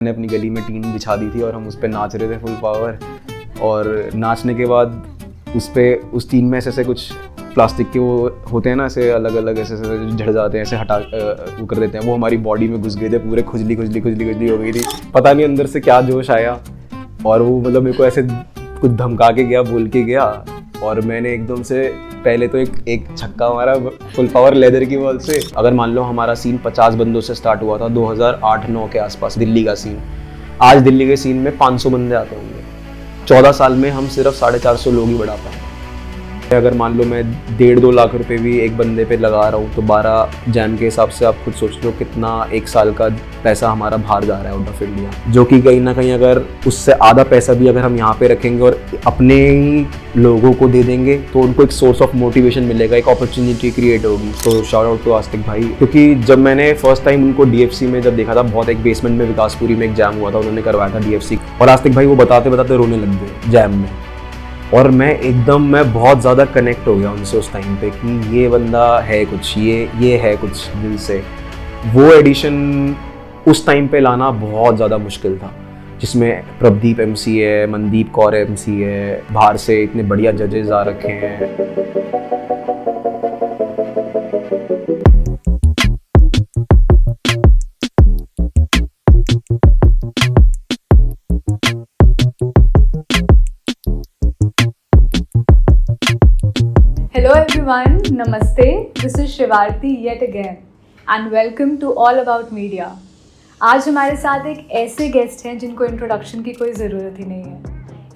मैंने अपनी गली में टीन बिछा दी थी और हम उस पर नाच रहे थे फुल पावर। और नाचने के बाद उस टीन में ऐसे कुछ प्लास्टिक के वो होते हैं ना, ऐसे अलग अलग ऐसे झड़ जाते हैं, ऐसे हटा वो कर देते हैं, वो हमारी बॉडी में घुस गए थे, पूरे खुजली हो गई थी। पता नहीं अंदर से क्या जोश आया और वो मतलब मेरे को ऐसे कुछ धमका के गया, बोल के गया और मैंने एकदम से पहले तो एक छक्का मारा फुल पावर लेदर की बॉल से। अगर मान लो हमारा सीन 50 बंदों से स्टार्ट हुआ था 2008-9 के आसपास, दिल्ली का सीन, आज दिल्ली के सीन में 500 बंदे आते होंगे। 14 साल में हम सिर्फ 450 लोग ही बढ़ा पाए। अगर मान लो मैं 1.5-2 लाख रुपए भी एक बंदे पे लगा रहा हूँ तो 12 जैम के हिसाब से आप खुद सोच लो कितना एक साल का पैसा हमारा बाहर जा रहा है आउट ऑफ इंडिया, जो कि कहीं ना कहीं अगर उससे आधा पैसा भी अगर हम यहाँ पे रखेंगे और अपने ही लोगों को दे देंगे तो उनको एक सोर्स ऑफ मोटिवेशन मिलेगा, एक अपॉर्चुनिटी क्रिएट होगी। तो शाउट आउट टू आस्तिक भाई, क्योंकि जब मैंने फर्स्ट टाइम उनको DFC में जब देखा था, बहुत एक बेसमेंट में विकासपुरी में एक जैम हुआ था, उन्होंने करवाया था DFC, और आस्तिक भाई वो बताते बताते रोने लग गए जैम में। और मैं बहुत ज़्यादा कनेक्ट हो गया उनसे उस टाइम पे कि ये बंदा है कुछ, ये है कुछ दिल से। वो एडिशन उस टाइम पे लाना बहुत ज़्यादा मुश्किल था, जिसमें प्रभदीप MC है, मनदीप कौर MC है, बाहर से इतने बढ़िया जजेस आ रखे हैं। Hello everyone, Namaste. This is Shivarti yet again and welcome to All About Media. आज हमारे साथ एक ऐसे गेस्ट हैं जिनको इंट्रोडक्शन की कोई ज़रूरत ही नहीं है।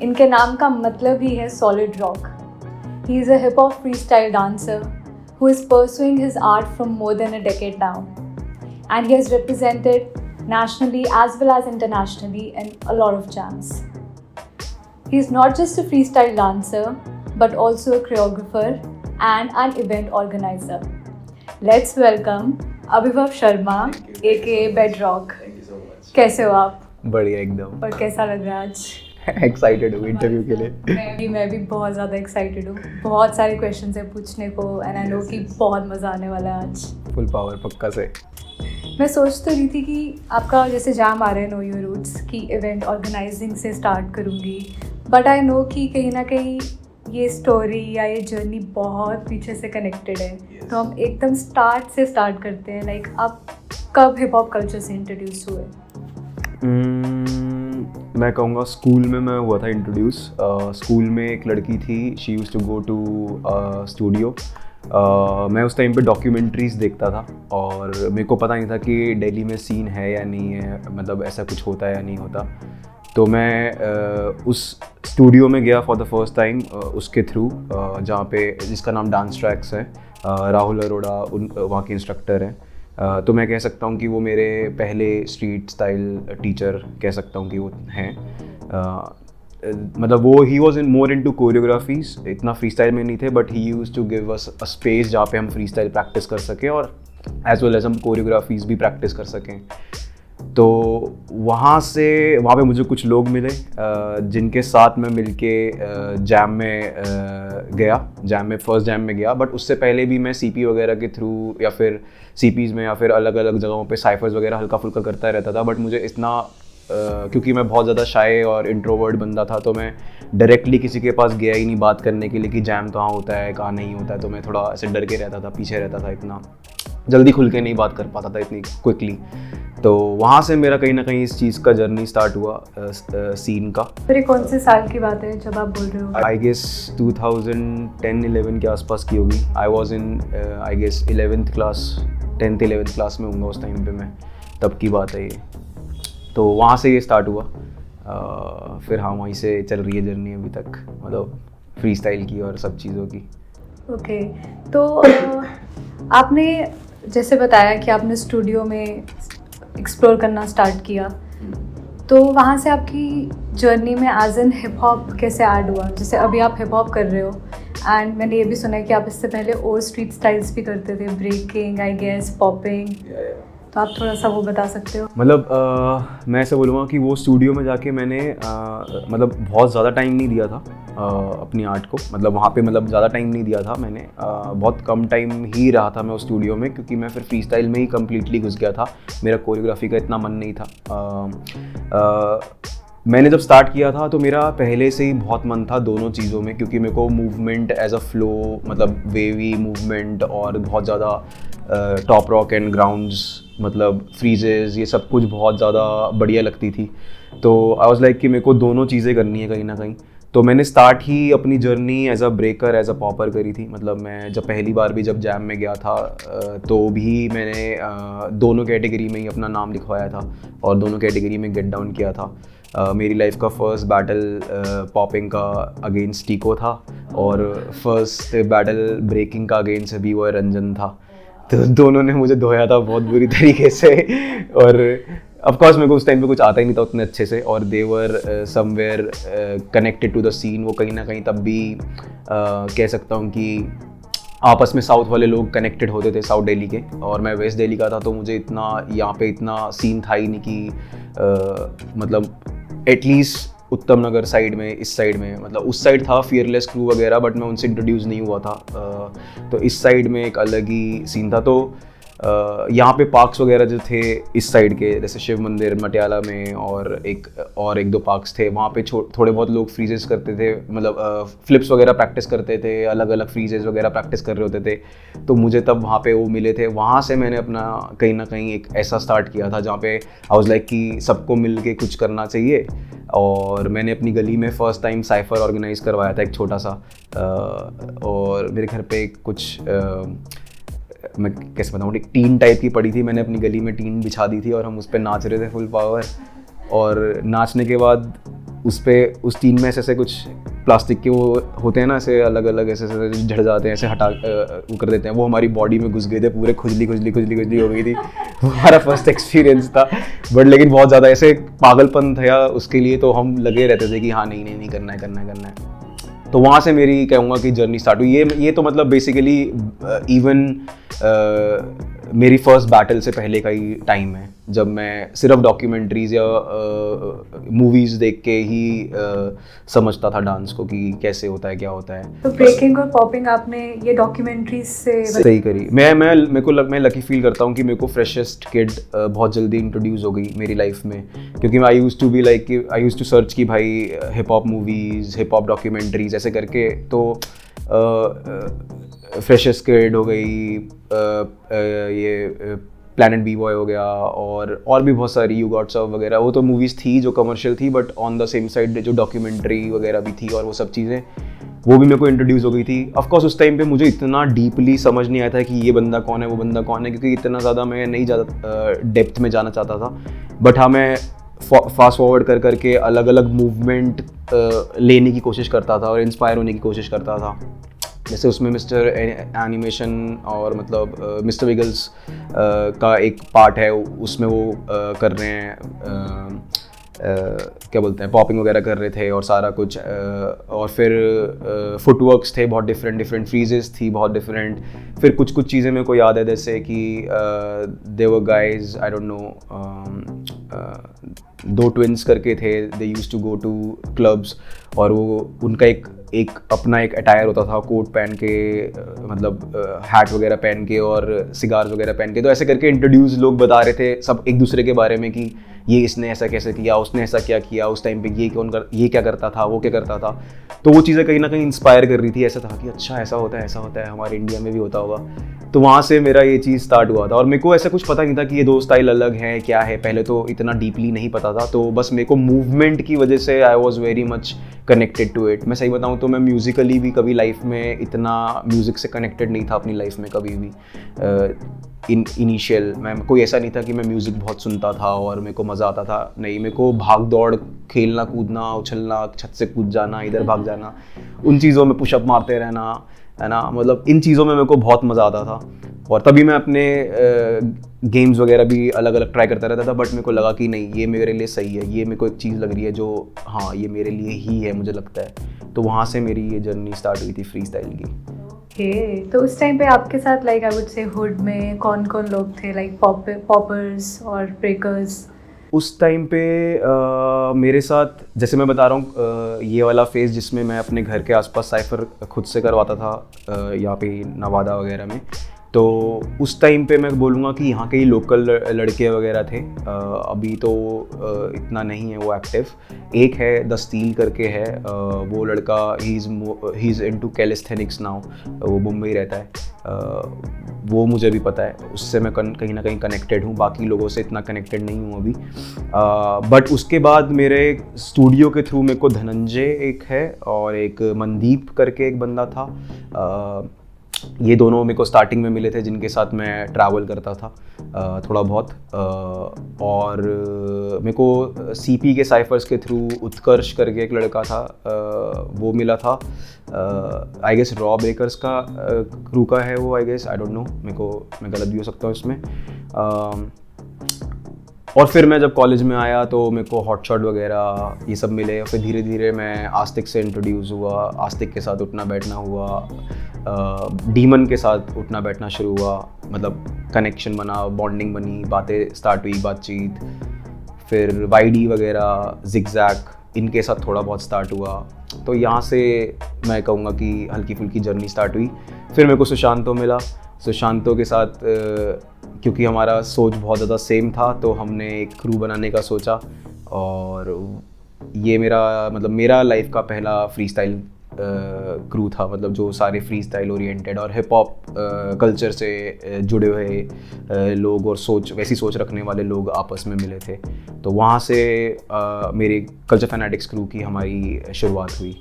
इनके नाम का मतलब ही है solid rock. He is a hip hop freestyle dancer who is pursuing his art from more than a decade now, and he has represented nationally as well as internationally in a lot of jams. He is not just a freestyle dancer but also a choreographer and an event organizer. Let's welcome Abhibhav Sharma aka Bedrock. Thank you so much. कैसे हो आप? बढ़िया एकदम। और कैसा लग रहा है आज? एक्साइटेड हूँ इंटरव्यू के लिए। मैं भी बहुत ज़्यादा एक्साइटेड हूँ। बहुत सारे क्वेश्चंस है पूछने को एंड आई नो कि बहुत मज़ा आने वाला है आज। फुल पावर पक्का से। मैं सोच तो रही थी कि आपका जैसे जैम आ रहे हैं नो योर रूट्स की इवेंट ऑर्गेनाइजिंग से स्टार्ट करूँगी, बट आई नो कि कहीं ना कहीं ये स्टोरी या ये जर्नी बहुत पीछे से कनेक्टेड है। तो हम एकदम स्टार्ट से स्टार्ट करते हैं। लाइक आप कब हिप हॉप कल्चर से इंट्रोड्यूस हुए? मैं कहूँगा स्कूल में मैं हुआ था इंट्रोड्यूस। स्कूल में एक लड़की थी, she used to go to studio. मैं उस टाइम पे डॉक्यूमेंट्रीज़ देखता था और मेरे को पता नहीं था कि दिल्ली में सीन है या नहीं है, मतलब ऐसा कुछ होता है या नहीं होता। तो मैं उस स्टूडियो में गया फॉर द फर्स्ट टाइम उसके थ्रू, जहाँ पे जिसका नाम डांस ट्रैक्स है, राहुल अरोड़ा वहाँ के इंस्ट्रक्टर हैं। तो मैं कह सकता हूँ कि वो मेरे पहले स्ट्रीट स्टाइल टीचर कह सकता हूँ कि वो हैं। मतलब वो he was in more into choreographies, इतना फ्री स्टाइल में नहीं थे, but he use to give us a space जहाँ पे हम फ्री स्टाइल प्रैक्टिस कर सकें और एज वेल एज हम कोरियोग्राफीज भी प्रैक्टिस कर सकें। तो वहाँ पे मुझे कुछ लोग मिले जिनके साथ मैं मिलके जैम में फर्स्ट जैम में गया। बट उससे पहले भी मैं CP वगैरह के थ्रू या फिर CPs में या फिर अलग अलग जगहों पे साइफर्स वगैरह हल्का फुल्का करता रहता था। बट मुझे इतना क्योंकि मैं बहुत ज़्यादा शाय और इंट्रोवर्ट बंदा था, तो मैं डायरेक्टली किसी के पास गया ही नहीं बात करने के लिए कि जैम कहाँ होता है कहाँ नहीं होता है। तो मैं थोड़ा ऐसे डर के रहता था, पीछे रहता था, इतना जल्दी खुल के नहीं बात कर पाता था इतनी क्विकली। तो वहाँ से मेरा कहीं ना कहीं इस चीज़ का जर्नी स्टार्ट हुआ सीन का। फिर कौन से साल की बात है जब आप बोल रहे हो? आई गेस 2010-11 के आसपास की होगी। I was in I guess 11th class में हूँगा उस टाइम पे मैं, तब की बात है ये। तो वहाँ से ये स्टार्ट हुआ। फिर हाँ, वहीं से चल रही है जर्नी अभी तक, मतलब फ्री स्टाइल की और सब चीज़ों की। ओके, तो आपने जैसे बताया कि आपने स्टूडियो में एक्सप्लोर करना स्टार्ट किया, तो वहाँ से आपकी जर्नी में एज एन हिप हॉप कैसे ऐड हुआ? जैसे अभी आप हिप हॉप कर रहे हो एंड मैंने ये भी सुना है कि आप इससे पहले और स्ट्रीट स्टाइल्स भी करते थे, ब्रेकिंग, आई गेस, पॉपिंग। तो आप थोड़ा सा वो बता सकते हो? मतलब मैं ऐसा बोलूँगा कि वो स्टूडियो में जाके मैंने मतलब बहुत ज़्यादा टाइम नहीं दिया था अपनी आर्ट को, मतलब वहाँ पे मतलब ज़्यादा टाइम नहीं दिया था मैंने, बहुत कम टाइम ही रहा था मैं उस स्टूडियो में, क्योंकि मैं फिर फ्री स्टाइल में ही कम्प्लीटली घुस गया था। मेरा कोरियोग्राफी का इतना मन नहीं था। मैंने जब स्टार्ट किया था तो मेरा pहले से ही बहुत मन था दोनों चीज़ों में, क्योंकि मेरे को मूवमेंट एज अ फ्लो, मतलब वेवी मूवमेंट और बहुत ज़्यादा टॉप रॉक एंड ग्राउंड्स, मतलब फ्रीजेस, ये सब कुछ बहुत ज़्यादा बढ़िया लगती थी। तो आई वाज लाइक कि मेरे को दोनों चीज़ें करनी है कहीं ना कहीं। तो मैंने स्टार्ट ही अपनी journey as a breaker, as a popper करी थी। मतलब मैं जब पहली बार भी जब जैम में गया था तो भी मैंने दोनों कैटेगरी में ही अपना नाम लिखवाया था और दोनों कैटेगरी में गेट डाउन किया था। मेरी लाइफ का फर्स्ट बैटल पॉपिंग का अगेंस्ट टीको था और फर्स्ट बैटल ब्रेकिंग का अगेंस्ट अभी वो रंजन था। तो दोनों ने मुझे धोया था बहुत बुरी तरीके से और ऑफ कोर्स मेरे को उस टाइम पे कुछ आता ही नहीं था उतने अच्छे से, और they were somewhere connected to the scene. वो कहीं ना कहीं तब भी कह सकता हूँ कि आपस में साउथ वाले लोग कनेक्टेड होते थे, साउथ दिल्ली के, और मैं वेस्ट दिल्ली का था, तो मुझे इतना यहाँ पे इतना सीन था ही नहीं कि मतलब एटलीस्ट उत्तम नगर साइड में, इस साइड में, मतलब उस साइड था फियरलेस क्रू वगैरह, बट मैं उनसे इंट्रोड्यूस नहीं हुआ था। तो इस साइड में एक अलग ही सीन था। तो यहाँ पे पार्क्स वगैरह जो थे इस साइड के, जैसे शिव मंदिर मटियाला में, और एक दो पार्क्स थे वहाँ पे थोड़े बहुत लोग फ्रीजेस करते थे, मतलब फ्लिप्स वगैरह प्रैक्टिस करते थे, अलग अलग फ्रीजेस वगैरह प्रैक्टिस कर रहे होते थे। तो मुझे तब वहाँ पे वो मिले थे, वहाँ से मैंने अपना कहीं ना कहीं एक ऐसा स्टार्ट किया था जहाँ पे आई वाज लाइक कि सबको मिल के कुछ करना चाहिए। और मैंने अपनी गली में फ़र्स्ट टाइम साइफर ऑर्गेनाइज करवाया था, एक छोटा सा, और मेरे घर पे कुछ मैं कैसे बताऊँ, एक टीन टाइप की पड़ी थी, मैंने अपनी गली में टीन बिछा दी थी और हम उस पर नाच रहे थे फुल पावर। और नाचने के बाद उस टीन में ऐसे कुछ प्लास्टिक के वो होते हैं ना, ऐसे अलग अलग ऐसे झड़ जाते हैं, ऐसे हटा वो कर देते हैं, वो हमारी बॉडी में घुस गए थे, पूरे खुजली हो गई थी। वो हमारा फर्स्ट एक्सपीरियंस था, बट लेकिन बहुत ज़्यादा ऐसे पागलपन था उसके लिए, तो हम लगे रहते थे कि हाँ नहीं करना है। तो वहाँ से मेरी कहूँगा कि जर्नी स्टार्ट हुई। ये तो मतलब बेसिकली इवन मेरी फर्स्ट बैटल से पहले का ही टाइम है, जब मैं सिर्फ डॉक्यूमेंट्रीज या मूवीज़ देख के ही समझता था डांस को कि कैसे होता है, क्या होता है। तो ब्रेकिंग और पॉपिंग आपने ये डॉक्यूमेंट्रीज से सही करी। मैं लकी फील करता हूँ कि मेरे को फ्रेशेस्ट किड बहुत जल्दी इंट्रोड्यूस हो गई मेरी लाइफ में, क्योंकि आई यूज़ टू सर्च कि भाई hip hop movies, hip hop documentaries ऐसे करके, तो फ्रेशेस्ट किड हो गई, ये प्लैनेट बी बॉय हो गया, और भी बहुत सारी यू गॉट सर्व वगैरह, वो तो मूवीज़ थी जो कमर्शियल थी, but on the same side जो डॉक्यूमेंट्री वगैरह भी थी, और वो सब चीज़ें वो भी मेरे को इंट्रोड्यूस हो गई थी। ऑफ कोर्स उस टाइम पे मुझे इतना डीपली समझ नहीं आया था कि ये बंदा कौन है, वो बंदा कौन है, क्योंकि इतना ज़्यादा मैं नहीं ज़्यादा डेप्थ में जाना चाहता था। बट हाँ, मैं फास्ट फॉरवर्ड कर करके अलग अलग मूवमेंट लेने की कोशिश करता था और इंस्पायर होने की कोशिश करता था। जैसे उसमें मिस्टर एनिमेशन और मतलब मिस्टर विगल्स का एक पार्ट है, उसमें वो कर रहे हैं क्या बोलते हैं, पॉपिंग वगैरह कर रहे थे और सारा कुछ, और फिर फुटवर्क्स थे बहुत डिफरेंट फ्रीजेस थी बहुत डिफरेंट। फिर कुछ चीज़ें मेरे को याद है, जैसे कि they were guys, I don't know, दो ट्विन्स करके थे, they used to go to clubs, और वो उनका एक अपना एक अटायर होता था, कोट पहन के, मतलब हैट वगैरह पहन के और सिगार्स वगैरह पहन के। तो ऐसे करके इंट्रोड्यूस लोग बता रहे थे सब एक दूसरे के बारे में कि ये इसने ऐसा कैसे किया, उसने ऐसा क्या किया, उस टाइम पे ये क्या करता था, वो क्या करता था। तो वो चीज़ें कहीं ना कहीं इंस्पायर कर रही थी, ऐसा था कि अच्छा ऐसा होता है, हमारे इंडिया में भी होता होगा। तो वहाँ से मेरा ये चीज़ स्टार्ट हुआ था, और मेरे को ऐसा कुछ पता नहीं था कि ये दो स्टाइल अलग हैं, क्या है, पहले तो इतना डीपली नहीं पता था। तो बस मेरे को मूवमेंट की वजह से I was very much connected to it. मैं सही बताऊँ तो मैं म्यूज़िकली भी कभी लाइफ में इतना म्यूज़िक से कनेक्टेड नहीं था अपनी लाइफ में कभी भी। इनिशियल मैं कोई ऐसा नहीं था कि मैं म्यूज़िक बहुत सुनता था और मेरे को मज़ा आता था, नहीं। मेरे को भाग दौड़, खेलना कूदना, उछलना, छत से कूद जाना, इधर भाग जाना, उन चीज़ों में पुशअप मारते रहना, है ना, मतलब इन चीज़ों में मेरे को बहुत मज़ा आता था। और तभी मैं अपने गेम्स वगैरह भी अलग अलग ट्राई करता रहता था, बट मेरे को लगा कि नहीं, ये मेरे लिए सही है, ये मेरे को एक चीज़ लग रही है जो हाँ ये मेरे लिए ही है, मुझे लगता है। तो वहाँ से मेरी ये जर्नी स्टार्ट हुई थी फ्री स्टाइल की। तो उस टाइम पे आपके साथ like I would say hood में कौन कौन लोग थे, लाइक पॉपर्स और ब्रेकर्स? उस टाइम पे मेरे साथ, जैसे मैं बता रहा हूँ, ये वाला फेज़ जिसमें मैं अपने घर के आसपास साइफ़र खुद से करवाता था, यहाँ पे नवादा वगैरह में, तो उस टाइम पे मैं बोलूँगा कि यहाँ के ही लोकल लड़के वगैरह थे। अभी तो इतना नहीं है वो एक्टिव। एक है द स्टील करके है, वो लड़का he is into calisthenics now, वो मुंबई रहता है। वो मुझे भी पता है, उससे मैं कहीं ना कहीं कनेक्टेड हूँ, बाकी लोगों से इतना कनेक्टेड नहीं हूँ अभी। बट उसके बाद मेरे स्टूडियो के थ्रू मेरे को धनंजय एक है और एक मनदीप करके एक बंदा था, ये दोनों मेरे को स्टार्टिंग में मिले थे, जिनके साथ मैं ट्रैवल करता था थोड़ा बहुत। और मेरे को सीपी के साइफर्स के थ्रू उत्कर्ष करके एक लड़का था, वो मिला था। आई गेस रॉ ब्रेकर्स का क्रू का है वो, I guess, I don't know, मैं गलत भी हो सकता हूँ इसमें। और फिर मैं जब कॉलेज में आया तो मेरे को हॉट शॉट वगैरह ये सब मिले। फिर धीरे धीरे मैं आस्तिक से इंट्रोड्यूस हुआ, आस्तिक के साथ उठना बैठना हुआ, डीमन के साथ उठना बैठना शुरू हुआ, मतलब कनेक्शन बना, बॉन्डिंग बनी, बातें स्टार्ट हुई, बातचीत। फिर वाईडी वगैरह, जिगजैग, इनके साथ थोड़ा बहुत स्टार्ट हुआ। तो यहाँ से मैं कहूँगा कि हल्की फुल्की जर्नी स्टार्ट हुई। फिर मेरे को सुशांतो मिला। सुशांतो के साथ क्योंकि हमारा सोच बहुत ज़्यादा सेम था, तो हमने एक क्रू बनाने का सोचा। और ये मेरा लाइफ का पहला फ्री स्टाइल क्रू था, मतलब जो सारे फ्री स्टाइल ओरिएंटेड और हिप हॉप कल्चर से जुड़े हुए लोग और वैसी सोच रखने वाले लोग आपस में मिले थे। तो वहाँ से मेरे कल्चर फैनेटिक्स क्रू की हमारी शुरुआत हुई,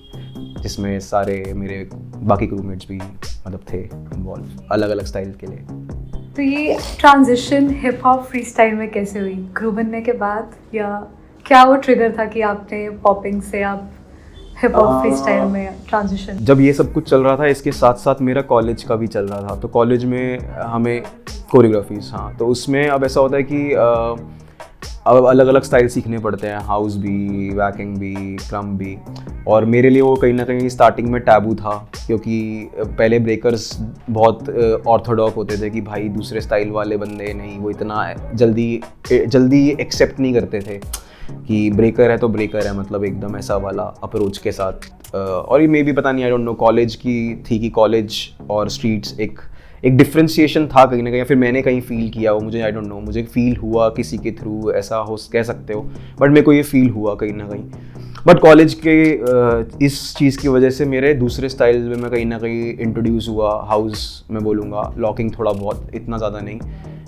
जिसमें सारे मेरे बाकी क्रूमेट्स भी मतलब थे इन्वॉल्व अलग अलग स्टाइल के लिए। तो ये transition hip hop free style में कैसे हुई? क्रू बनने के बाद, या क्या वो ट्रिगर था कि आपने पॉपिंग से आप हिप हॉप फ्री स्टाइल में ट्रांजिशन? जब ये सब कुछ चल रहा था, इसके साथ साथ मेरा कॉलेज का भी चल रहा था। तो कॉलेज में हमें कोरियोग्राफीज, हाँ, तो उसमें अब ऐसा होता है कि अब अलग अलग स्टाइल सीखने पड़ते हैं, हाउस भी, वैकिंग भी, क्रम भी। और मेरे लिए वो कहीं ना कहीं स्टार्टिंग में टैबू था, क्योंकि पहले ब्रेकर्स बहुत ऑर्थोडॉक्स होते थे कि भाई दूसरे स्टाइल वाले बंदे नहीं, वो इतना जल्दी एक्सेप्ट नहीं करते थे कि ब्रेकर है तो ब्रेकर है, मतलब एकदम ऐसा वाला अप्रोच के साथ। और ये मे भी पता नहीं, आई डोंट नो, कॉलेज की थी कि कॉलेज और स्ट्रीट्स एक डिफ्रेंशिएशन था कहीं ना कहीं, फिर मैंने कहीं फील किया वो, मुझे आई डोंट नो, मुझे फील हुआ किसी के थ्रू, ऐसा हो कह सकते हो, बट मेरे को ये फील हुआ कहीं ना कहीं। बट कॉलेज के इस चीज़ की वजह से मेरे दूसरे स्टाइल में मैं कहीं ना कहीं इंट्रोड्यूस हुआ। हाउस में बोलूँगा, लॉकिंग थोड़ा बहुत, इतना ज़्यादा नहीं,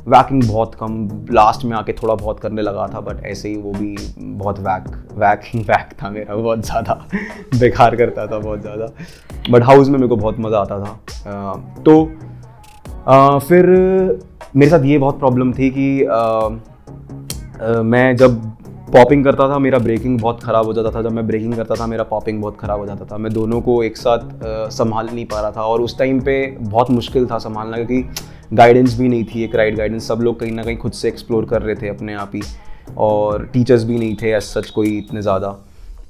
वैकिंग बहुत कम, लास्ट में आके थोड़ा बहुत करने लगा था, बट ऐसे ही वो भी बहुत वैक था मेरा, बहुत ज़्यादा बेकार करता था बहुत ज़्यादा। बट हाउस में मेरे को बहुत मज़ा आता था। तो फिर मेरे साथ ये बहुत प्रॉब्लम थी कि मैं जब पॉपिंग करता था मेरा ब्रेकिंग बहुत ख़राब हो जाता था, जब मैं ब्रेकिंग करता था मेरा पॉपिंग बहुत ख़राब हो जाता था। मैं दोनों को एक साथ संभाल नहीं पा रहा था, और उस टाइम पे बहुत मुश्किल था संभालना, क्योंकि गाइडेंस भी नहीं थी, एक राइट गाइडेंस। सब लोग कहीं ना कहीं खुद से एक्सप्लोर कर रहे थे अपने आप ही, और टीचर्स भी नहीं थे एज सच कोई इतने ज़्यादा।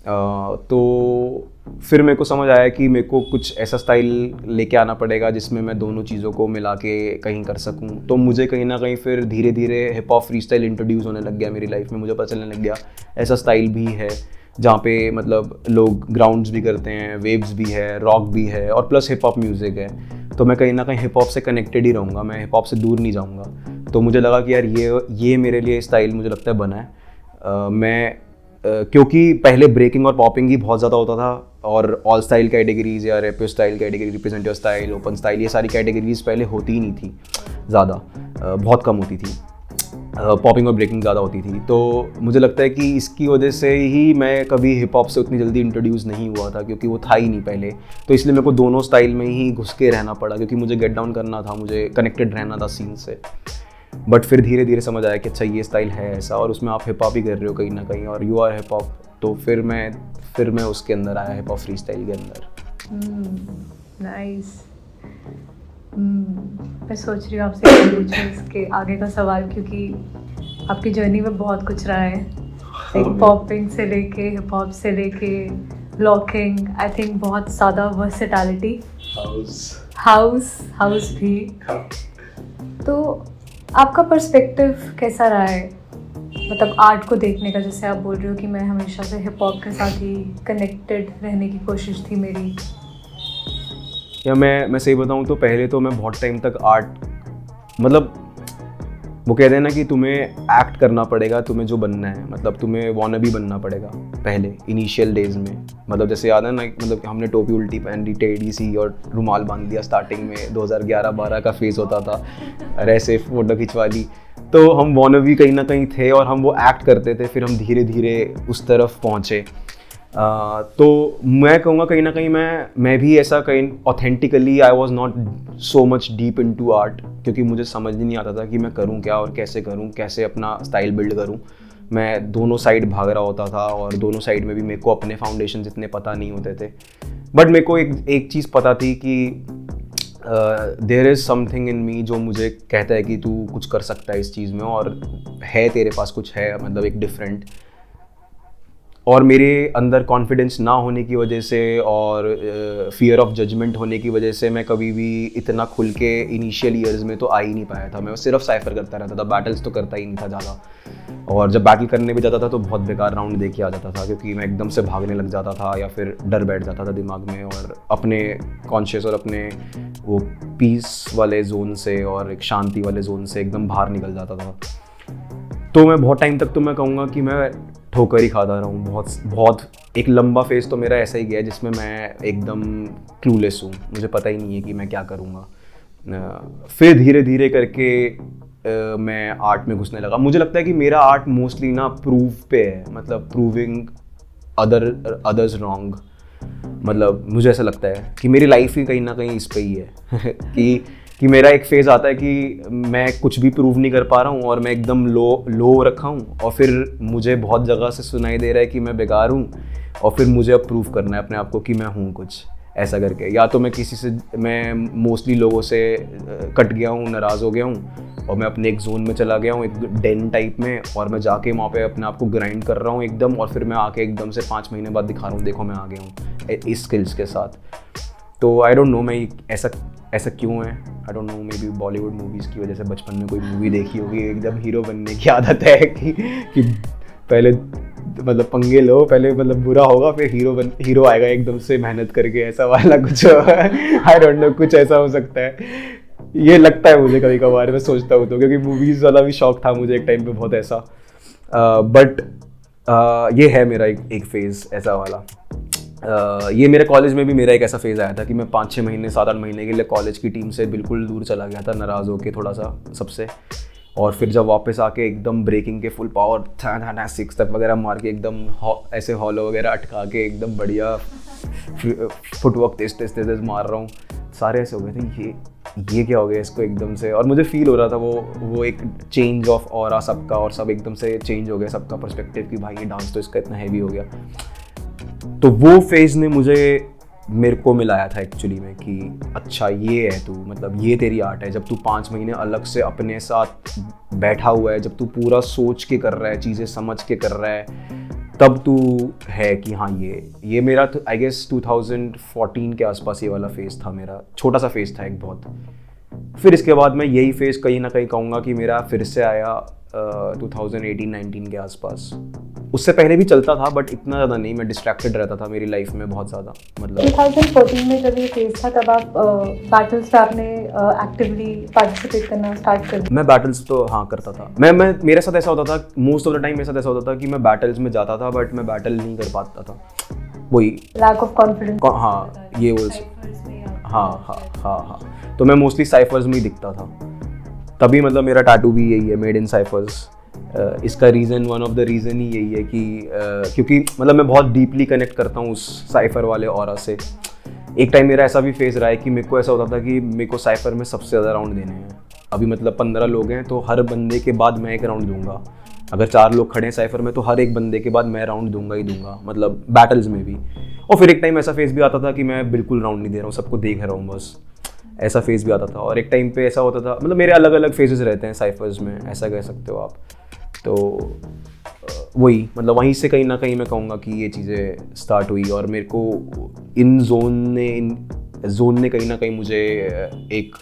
तो फिर मेरे को समझ आया कि मेरे को कुछ ऐसा स्टाइल लेके आना पड़ेगा जिसमें मैं दोनों चीज़ों को मिला के कहीं कर सकूं। तो मुझे कहीं ना कहीं फिर धीरे धीरे hip hop free style introduce होने लग गया मेरी लाइफ में। मुझे पता चलने लग गया ऐसा स्टाइल भी है जहाँ पे मतलब लोग ग्राउंड्स भी करते हैं, वेव्स भी है, रॉक भी है, और प्लस हिप हॉप म्यूज़िक है। तो मैं कहीं ना कहीं हिप हॉप से कनेक्टेड ही रहूँगा, मैं हिप हॉप से दूर नहीं जाऊँगा। तो मुझे लगा कि यार ये मेरे लिए स्टाइल मुझे लगता है बना है। क्योंकि पहले ब्रेकिंग और पॉपिंग ही बहुत ज़्यादा होता था, और ऑल स्टाइल कैटेगरीज या rap style category, represent your style, open style, ये सारी कैटेगरीज पहले होती ही नहीं थी ज़्यादा, बहुत कम होती थी। पॉपिंग और ब्रेकिंग ज़्यादा होती थी। तो मुझे लगता है कि इसकी वजह से ही मैं कभी हिप हॉप से उतनी जल्दी इंट्रोड्यूस नहीं हुआ था, क्योंकि वो था ही नहीं पहले। तो इसलिए मेरे को दोनों स्टाइल में ही घुस के रहना पड़ा, क्योंकि मुझे गेट डाउन करना था, मुझे कनेक्टेड रहना था सीन से। बट फिर धीरे धीरे समझ आया कि अच्छा ये स्टाइल है ऐसा, और उसमें आप हिप हॉप ही कर रहे हो कहीं ना कहीं, और यू आर हिप हॉप। तो फिर मैं उसके अंदर आया, हिप हॉप फ्री स्टाइल के अंदर। नाइस। मैं सोच रही हूँ आपसे क्या पूछूं इसके आगे का सवाल, क्योंकि आपकी जर्नी में बहुत कुछ रहा है, लाइक पॉपिंग से लेके हिप हॉप से लेके लॉकिंग, आई थिंक बहुत ज़्यादा वर्सेटैलिटी हाउस भी। तो आपका पर्सपेक्टिव कैसा रहा है, मतलब आर्ट को देखने का? जैसे आप बोल रहे हो कि मैं हमेशा से हिप हॉप के साथ ही कनेक्टेड रहने की कोशिश थी मेरी। या मैं सही बताऊँ तो पहले तो मैं बहुत टाइम तक आर्ट, मतलब वो कहते हैं ना कि तुम्हें एक्ट करना पड़ेगा, तुम्हें जो बनना है, मतलब तुम्हें वॉनबी बनना पड़ेगा पहले इनिशियल डेज में। मतलब जैसे याद है ना, मतलब हमने टोपी उल्टी पहन ली, टेढ़ी सी और रुमाल बांध लिया स्टार्टिंग में, 2011-12 का फेज़ होता था, और ऐसे फ़ोटो खिंचवा ली। तो हम वॉनबी कहीं ना कहीं थे और हम वो एक्ट करते थे, फिर हम धीरे धीरे उस तरफ पहुँचे। तो मैं कहूँगा कहीं ना कहीं मैं भी ऐसा कहीं authentically I was not so much deep into art, क्योंकि मुझे समझ नहीं आता था कि मैं करूँ क्या और कैसे करूँ, कैसे अपना स्टाइल बिल्ड करूँ। मैं दोनों साइड भाग रहा होता था और दोनों साइड में भी मेरे को अपने फाउंडेशन इतने पता नहीं होते थे। बट मेरे को एक चीज़ पता थी कि देयर इज़ समथिंग इन मी जो मुझे कहता है कि तू कुछ कर सकता है इस चीज़ में, और है तेरे पास कुछ है, मतलब एक डिफरेंट। और मेरे अंदर कॉन्फिडेंस ना होने की वजह से और फियर ऑफ जजमेंट होने की वजह से मैं कभी भी इतना खुल के इनिशियल ईयर्स में तो आ ही नहीं पाया था। मैं सिर्फ साइफर करता रहता था, बैटल्स तो करता ही नहीं था ज़्यादा। और जब बैटल करने भी जाता था तो बहुत बेकार राउंड दे के आ जाता था, क्योंकि मैं एकदम से भागने लग जाता था या फिर डर बैठ जाता था दिमाग में, और अपने कॉन्शियस और अपने वो पीस वाले जोन से और एक शांति वाले जोन से एकदम बाहर निकल जाता था। तो मैं बहुत टाइम तक तो मैं कहूँगा कि मैं ठोकर ही खाता रहा हूँ। बहुत एक लंबा फेज़ तो मेरा ऐसा ही गया जिसमें मैं एकदम क्लूलेस हूँ, मुझे पता ही नहीं है कि मैं क्या करूँगा। फिर धीरे धीरे करके मैं आर्ट में घुसने लगा। मुझे लगता है कि मेरा आर्ट मोस्टली ना प्रूव पे है, मतलब प्रूविंग अदर्स रॉन्ग। मतलब मुझे ऐसा लगता है कि मेरी लाइफ ही कहीं ना कहीं इस पे ही है कि मेरा एक फेज़ आता है कि मैं कुछ भी प्रूव नहीं कर पा रहा हूँ और मैं एकदम लो रखा हूँ, और फिर मुझे बहुत जगह से सुनाई दे रहा है कि मैं बेकार हूँ, और फिर मुझे अब प्रूव करना है अपने आप को कि मैं हूँ कुछ, ऐसा करके। या तो मैं मोस्टली लोगों से कट गया हूँ, नाराज़ हो गया हूँ, और मैं अपने एक जोन में चला गया हूँ, एक डेन टाइप में, और मैं जाके वहाँ पे अपने आप को ग्राइंड कर रहा हूँ एकदम, और फिर मैं आके एकदम से 5 महीने बाद दिखा रहा हूँ देखो मैं आ गया हूँ इस स्किल्स के साथ। तो आई डोंट नो मैं ऐसा क्यों है, आई don't no, may be Bollywood movies की वजह से। बचपन में कोई मूवी देखी होगी, एकदम हीरो बनने की आदत है कि पहले मतलब पंगे लो, पहले मतलब बुरा होगा फिर हीरो आएगा एकदम से मेहनत करके, ऐसा वाला कुछ आई डोंट नो, कुछ ऐसा हो सकता है, ये लगता है मुझे कभी कभार, मैं सोचता हूँ तो, क्योंकि मूवीज़ वाला भी शौक था मुझे एक टाइम पे बहुत ऐसा। बट ये है मेरा एक फेज़ ऐसा वाला। ये मेरे कॉलेज में भी मेरा एक ऐसा फेज़ आया था कि मैं 5-6 महीने 7-8 महीने के लिए कॉलेज की टीम से बिल्कुल दूर चला गया था, नाराज़ होके थोड़ा सा सबसे। और फिर जब वापस आके एकदम ब्रेकिंग के फुल पावर 6 स्टेप वगैरह मार के एकदम ऐसे हॉलो वगैरह अटका के एकदम बढ़िया फुटवर्क तेज मार रहा हूँ, सारे ऐसे हो गए थे ये क्या हो गया इसको एकदम से। और मुझे फील हो रहा था वो एक चेंज ऑफ ऑरा सबका, और सब एकदम से चेंज हो गया सबका पर्सपेक्टिव कि भाई ये डांस तो इसका इतना हैवी हो गया। तो वो फेज़ ने मेरे को मिलाया था एक्चुअली में कि अच्छा ये है तू, मतलब ये तेरी आर्ट है। जब तू 5 महीने अलग से अपने साथ बैठा हुआ है, जब तू पूरा सोच के कर रहा है, चीज़ें समझ के कर रहा है, तब तू है कि हाँ ये मेरा तो आई गेस 2014 के आसपास ये वाला फेज़ था मेरा, छोटा सा फेज़ था एक बहुत। फिर इसके बाद मैं यही फेज़ कहीं ना कहीं कहूँगा कि मेरा फिर से आया 2018-19 के आसपास। उससे पहले भी चलता था बट इतना ज़्यादा नहीं, मैं डिस्ट्रैक्टेड रहता था मेरी लाइफ में बहुत ज़्यादा। मतलब 2014 में जब ये फेज था तब आप बैटल्स पे आपने एक्टिवली पार्टिसिपेट करना स्टार्ट कर दिया? मैं बैटल्स तो हाँ करता था। मैं मेरे साथ ऐसा होता था, मोस्ट ऑफ द टाइम मेरे साथ ऐसा होता था कि मैं बैटल्स में जाता था बट मैं बैटल नहीं कर पाता था, वही लैक ऑफ कॉन्फिडेंस। हाँ ये वो हाँ तो मैं मोस्टली साइफर्स में ही दिखता था, तभी मतलब मेरा टैटू भी यही है, मेड इन साइफर्स। इसका reason, one of the reason ही यही है कि क्योंकि मतलब मैं बहुत डीपली कनेक्ट करता हूँ उस साइफर वाले ऑरा से। एक टाइम मेरा ऐसा भी फेज़ रहा है कि मेरे को ऐसा होता था कि मेरे को साइफर में सबसे ज़्यादा राउंड देने हैं। अभी मतलब 15 लोग हैं तो हर बंदे के बाद मैं एक राउंड दूंगा। अगर 4 लोग खड़े हैं साइफर में तो हर एक बंदे के बाद मैं राउंड दूंगा ही दूंगा, मतलब बैटल्स में भी। और फिर एक टाइम ऐसा फेज़ भी आता था कि मैं बिल्कुल राउंड नहीं दे रहा हूँ, सबको देख रहा हूँ बस, ऐसा फेज़ भी आता था। और एक टाइम पे ऐसा होता था, मतलब मेरे अलग अलग फेजेस रहते हैं साइफर्स में, ऐसा कह सकते हो आप। तो वही मतलब वहीं से कहीं ना कहीं मैं कहूँगा कि ये चीज़ें स्टार्ट हुई और मेरे को इन जोन ने जोन ने कहीं ना कहीं मुझे एक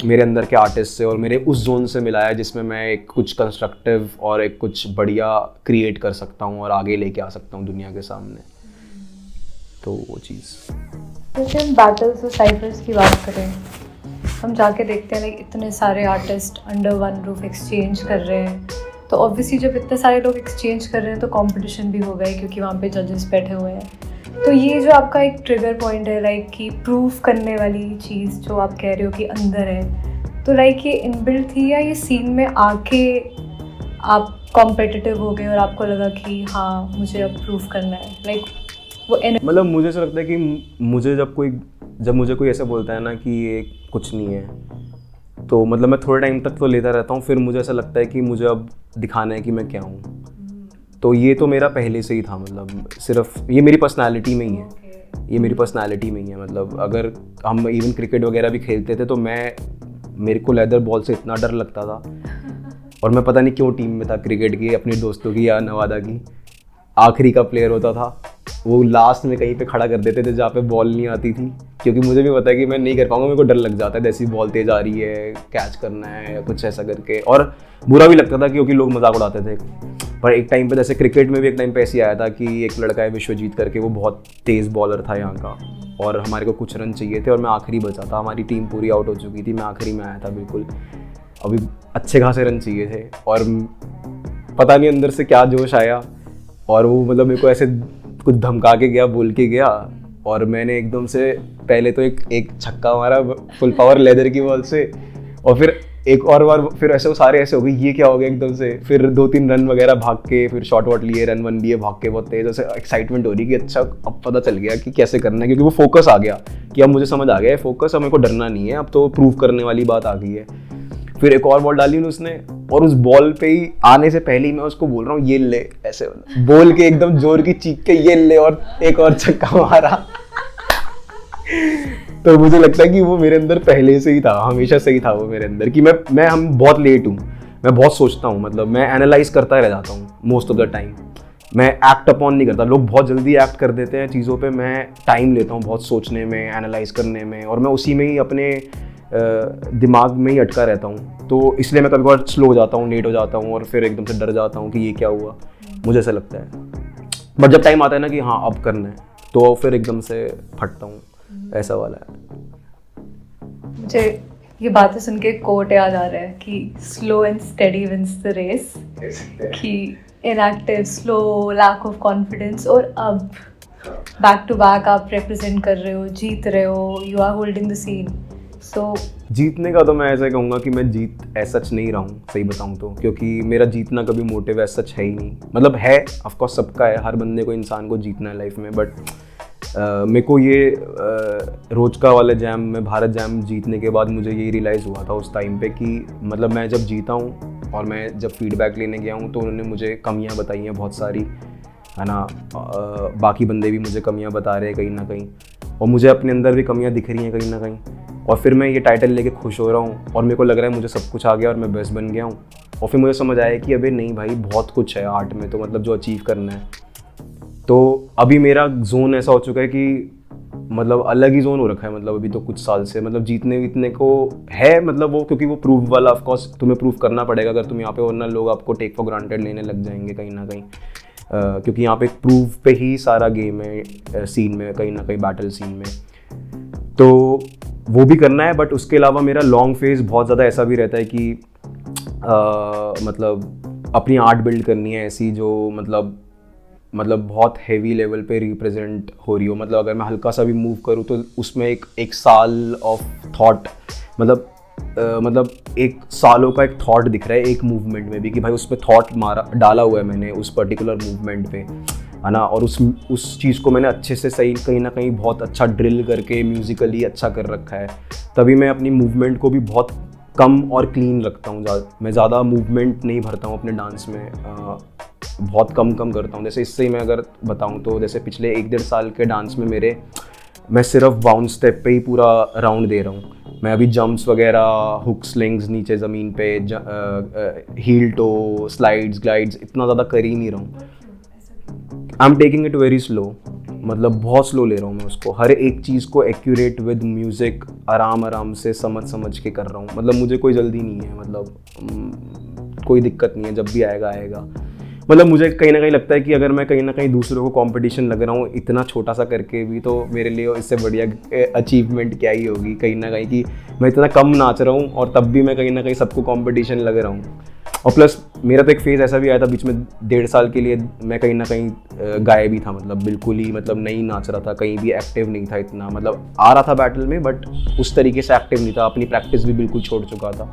मेरे अंदर के आर्टिस्ट से और मेरे उस जोन से मिलाया जिसमें मैं एक कुछ कंस्ट्रक्टिव और एक कुछ बढ़िया क्रिएट कर सकता हूँ और आगे लेके आ सकता हूँ दुनिया के सामने। तो वो चीज़। जैसे हम बैटल्स और साइफर्स की बात करें, हम जाके देखते हैं लाइक इतने सारे artist under one roof exchange कर रहे हैं, तो ऑब्वियसली जब इतने सारे लोग एक्सचेंज कर रहे हैं तो कंपटीशन भी होगा ही, क्योंकि वहाँ पे जजेस बैठे हुए हैं। तो ये जो आपका एक ट्रिगर पॉइंट है लाइक कि प्रूफ करने वाली चीज़ जो आप कह रहे हो कि अंदर है, तो लाइक ये इनबिल्ट थी या ये सीन में आके आप कॉम्पिटिटिव हो गए और आपको लगा कि हाँ मुझे अब प्रूफ करना है, लाइक वो मतलब मुझे ऐसा लगता है कि मुझे जब मुझे कोई ऐसा बोलता है ना कि ये कुछ नहीं है, तो मतलब मैं थोड़े टाइम तक तो लेता रहता हूँ, फिर मुझे ऐसा लगता है कि मुझे अब दिखाना है कि मैं क्या हूँ। तो ये तो मेरा पहले से ही था, मतलब सिर्फ ये मेरी पर्सनालिटी में ही है, ये मेरी पर्सनालिटी में ही है। मतलब अगर हम इवन क्रिकेट वगैरह भी खेलते थे तो मेरे को लेदर बॉल से इतना डर लगता था, और मैं पता नहीं क्यों टीम में था क्रिकेट की, अपने दोस्तों की या नवादा की, आखिरी का प्लेयर होता था, वो लास्ट में कहीं पे खड़ा कर देते थे जहाँ पे बॉल नहीं आती थी, क्योंकि मुझे भी पता है कि मैं नहीं कर पाऊंगा, मेरे को डर लग जाता है जैसी बॉल तेज आ रही है, कैच करना है या कुछ ऐसा करके। और बुरा भी लगता था क्योंकि लोग मजाक उड़ाते थे। पर एक टाइम पे जैसे क्रिकेट में भी एक टाइम पे ऐसे आया था कि एक लड़का है विश्वजीत करके, वो बहुत तेज़ बॉलर था यहाँ का, और हमारे को कुछ रन चाहिए थे और मैं आखिरी बचा था, हमारी टीम पूरी आउट हो चुकी थी, मैं आखिरी में आया था बिल्कुल, अभी अच्छे खासे रन चाहिए थे, और पता नहीं अंदर से क्या जोश आया, और वो मतलब मेरे को ऐसे कुछ धमका के गया, बोल के गया, और मैंने एकदम से पहले तो एक छक्का मारा फुल पावर लेदर की बॉल से, और फिर एक और बार फिर ऐसे वो सारे ऐसे हो गए, ये क्या हो गया एकदम से, फिर 2-3 रन वगैरह भाग के, फिर शॉट वॉट लिए, रन वन लिए, भाग के बहुत तेज, ऐसे एक्साइटमेंट हो रही कि अच्छा अब पता चल गया कि कैसे करना है, क्योंकि वो फोकस आ गया कि अब मुझे समझ आ गया है फोकस, अब मेरे को डरना नहीं है, अब तो प्रूव करने वाली बात आ गई है। फिर एक और बॉल डाली उसने, और उस बॉल पे ही आने से पहले ही मैं उसको बोल रहा हूँ ये ले, ऐसे बोल के एकदम जोर की चीख के ये ले, और एक और छक्का मारा। तो मुझे लगता है कि वो मेरे अंदर पहले से ही था, हमेशा से ही था वो मेरे अंदर, कि हम बहुत लेट हूँ, मैं बहुत सोचता हूँ, मतलब मैं एनालाइज करता रह जाता हूँ मोस्ट ऑफ द टाइम, मैं एक्ट अपॉन नहीं करता। लोग बहुत जल्दी एक्ट कर देते हैं चीज़ों पे, मैं टाइम लेता हूँ बहुत सोचने में, एनालाइज करने में, और मैं उसी में ही अपने दिमाग में ही अटका रहता हूँ, तो इसलिए मैं कभी बार स्लो हो जाता हूँ, लेट हो जाता हूँ, और फिर एकदम से डर जाता हूँ कि ये क्या हुआ, मुझे ऐसा लगता है। बट जब टाइम आता है ना कि हाँ अब करना है, तो फिर एकदम से फटता हूँ, ऐसा वाला है। मुझे ये बातें सुन के कोट याद आ रहा है कि slow and steady wins the race, कि inactive, slow, lack of confidence, और अब बैक टू बैक आप रिप्रेजेंट कर रहे हो, जीत रहे हो, you are holding the scene. So जीतने का तो मैं ऐसा कहूँगा कि मैं जीत एज सच नहीं रहा हूँ, सही बताऊँ तो, क्योंकि मेरा जीतना कभी मोटिव एज सच है ही नहीं। मतलब है ऑफकोर्स, सबका है, हर बंदे को, इंसान को जीतना है लाइफ में, बट मेरे को ये रोज का वाले जैम में, भारत जैम जीतने के बाद मुझे ये रियलाइज़ हुआ था उस टाइम पे कि मतलब मैं जब जीता हूँ और मैं जब फीडबैक लेने गया हूँ तो उन्होंने मुझे कमियाँ बताई हैं बहुत सारी, है ना। बाकी बंदे भी मुझे कमियाँ बता रहे हैं कहीं ना कहीं, और मुझे अपने अंदर भी कमियाँ दिख रही हैं कहीं ना कहीं, और फिर मैं ये टाइटल लेके खुश हो रहा हूँ और मेरे को लग रहा है मुझे सब कुछ आ गया और मैं बेस्ट बन गया हूँ। और फिर मुझे समझ आया कि अबे नहीं भाई, बहुत कुछ है आर्ट में, तो मतलब जो अचीव करना है। तो अभी मेरा जोन ऐसा हो चुका है कि मतलब अलग ही जोन हो रखा है, मतलब अभी तो कुछ साल से, मतलब जीतने वीतने को है, मतलब वो क्योंकि वो प्रूफ वाला, ऑफ कोर्स तुम्हें प्रूफ करना पड़ेगा अगर तुम यहाँ पे, वरना लोग आपको टेक फॉर ग्रांटेड लेने लग जाएंगे कहीं ना कहीं, क्योंकि यहाँ पे प्रूफ पे ही सारा गेम है, सीन में कहीं ना कहीं, बैटल सीन में, तो वो भी करना है। बट उसके अलावा मेरा लॉन्ग फेज बहुत ज़्यादा ऐसा भी रहता है कि मतलब अपनी आर्ट बिल्ड करनी है ऐसी जो मतलब बहुत हेवी लेवल पे रिप्रेजेंट हो रही हो। मतलब अगर मैं हल्का सा भी मूव करूँ तो उसमें एक साल ऑफ थॉट, मतलब एक सालों का एक थॉट दिख रहा है एक मूवमेंट में भी, कि भाई उस पर थॉट डाला हुआ है मैंने उस पर्टिकुलर मूवमेंट पे, है ना। और उस चीज़ को मैंने अच्छे से सही कहीं ना कहीं बहुत अच्छा ड्रिल करके म्यूज़िकली अच्छा कर रखा है, तभी मैं अपनी मूवमेंट को भी बहुत कम और क्लीन रखता हूँ। मैं ज़्यादा मूवमेंट नहीं भरता हूँ अपने डांस में, बहुत कम करता हूँ। जैसे इससे ही मैं अगर बताऊँ तो जैसे पिछले 1-1.5 साल के डांस में मैं सिर्फ बाउंस स्टेप पे ही पूरा राउंड दे रहा हूँ। मैं अभी जंप्स वगैरह, हुक स्लिंग्स नीचे ज़मीन पे, हील टो, स्लाइड्स, ग्लाइड्स इतना ज़्यादा कर ही नहीं रहा हूँ। I am taking it very slow, मतलब बहुत स्लो ले रहा हूँ मैं उसको, हर एक चीज़ को एक्यूरेट विद म्यूज़िक आराम के समझ के कर रहा हूँ। मतलब मुझे कोई जल्दी नहीं है, मतलब कोई दिक्कत नहीं है, जब भी आएगा आएगा। मतलब मुझे कहीं ना कहीं लगता है कि अगर मैं कहीं ना कहीं दूसरों को कंपटीशन लग रहा हूँ इतना छोटा सा करके भी, तो मेरे लिए इससे बढ़िया अचीवमेंट क्या ही होगी कहीं ना कहीं, कि मैं इतना कम नाच रहा हूँ और तब भी मैं कहीं ना कहीं सबको कंपटीशन लग रहा हूँ। और प्लस मेरा तो एक फेज़ ऐसा भी आया था बीच में, 1.5 साल के लिए मैं कहीं ना कहीं गायब ही था, मतलब बिल्कुल ही, मतलब नहीं नाच रहा था, कहीं भी एक्टिव नहीं था इतना। मतलब आ रहा था बैटल में बट उस तरीके से एक्टिव नहीं था, अपनी प्रैक्टिस भी बिल्कुल छोड़ चुका था।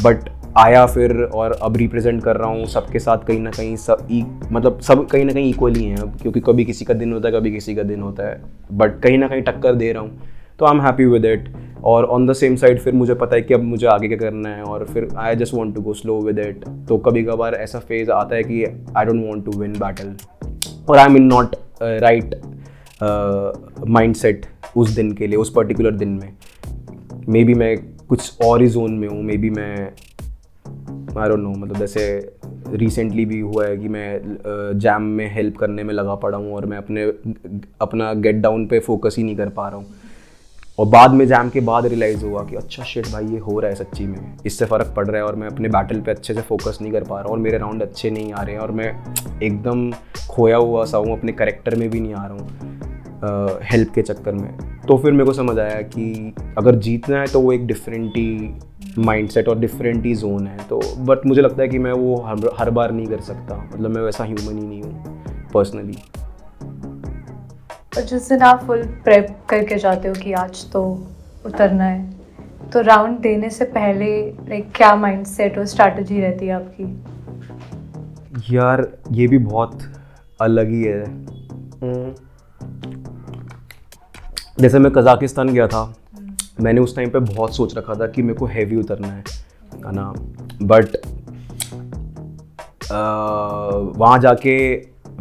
बट आया फिर, और अब रिप्रेजेंट कर रहा हूँ सबके साथ कहीं ना कहीं, मतलब सब कहीं ना कहीं इक्वली हैं अब, क्योंकि कभी किसी का दिन होता है कभी किसी का दिन होता है, बट कहीं ना कहीं टक्कर दे रहा हूँ, तो I am happy with it. और ऑन द सेम साइड फिर मुझे पता है कि अब मुझे आगे क्या करना है, और फिर I just want to go slow with it. तो कभी कभार ऐसा फेज़ आता है कि I don't want to win battle, और I am in not right mindset उस दिन के लिए, उस पर्टिकुलर दिन में। मे बी मैं कुछ और ही जोन में हूँ, मे बी मैं आई डोंट नो, मतलब जैसे रिसेंटली भी हुआ है कि मैं जैम में हेल्प करने में लगा पड़ा हूँ और मैं अपना गेट डाउन पे फोकस ही नहीं कर पा रहा हूँ, और बाद में जैम के बाद रियलाइज़ हुआ कि अच्छा शिट भाई ये हो रहा है सच्ची में, इससे फ़र्क पड़ रहा है, और मैं अपने बैटल पे अच्छे से फोकस नहीं कर पा रहा हूँ, और मेरे राउंड अच्छे नहीं आ रहे हैं, और मैं एकदम खोया हुआ सा हूँ, अपने कैरेक्टर में भी नहीं आ रहा हूँ हेल्प के चक्कर में। तो फिर मेरे को समझ आया कि अगर जीतना है तो वो एक डिफरेंट ही माइंडसेट और डिफरेंट ही जोन है। तो बट मुझे लगता है कि मैं वो हर बार नहीं कर सकता, मतलब मैं वैसा ह्यूमन ही नहीं हूँ पर्सनली। और जिस दिन आप फुल प्रेप करके जाते हो कि आज तो उतरना है, तो राउंड देने से पहले लाइक क्या माइंडसेट और स्ट्रैटेजी रहती है आपकी? यार ये भी बहुत अलग ही है। जैसे मैं कज़ाकिस्तान गया था, मैंने उस टाइम पे बहुत सोच रखा था कि मेरे को हैवी उतरना है ना, बट वहाँ जाके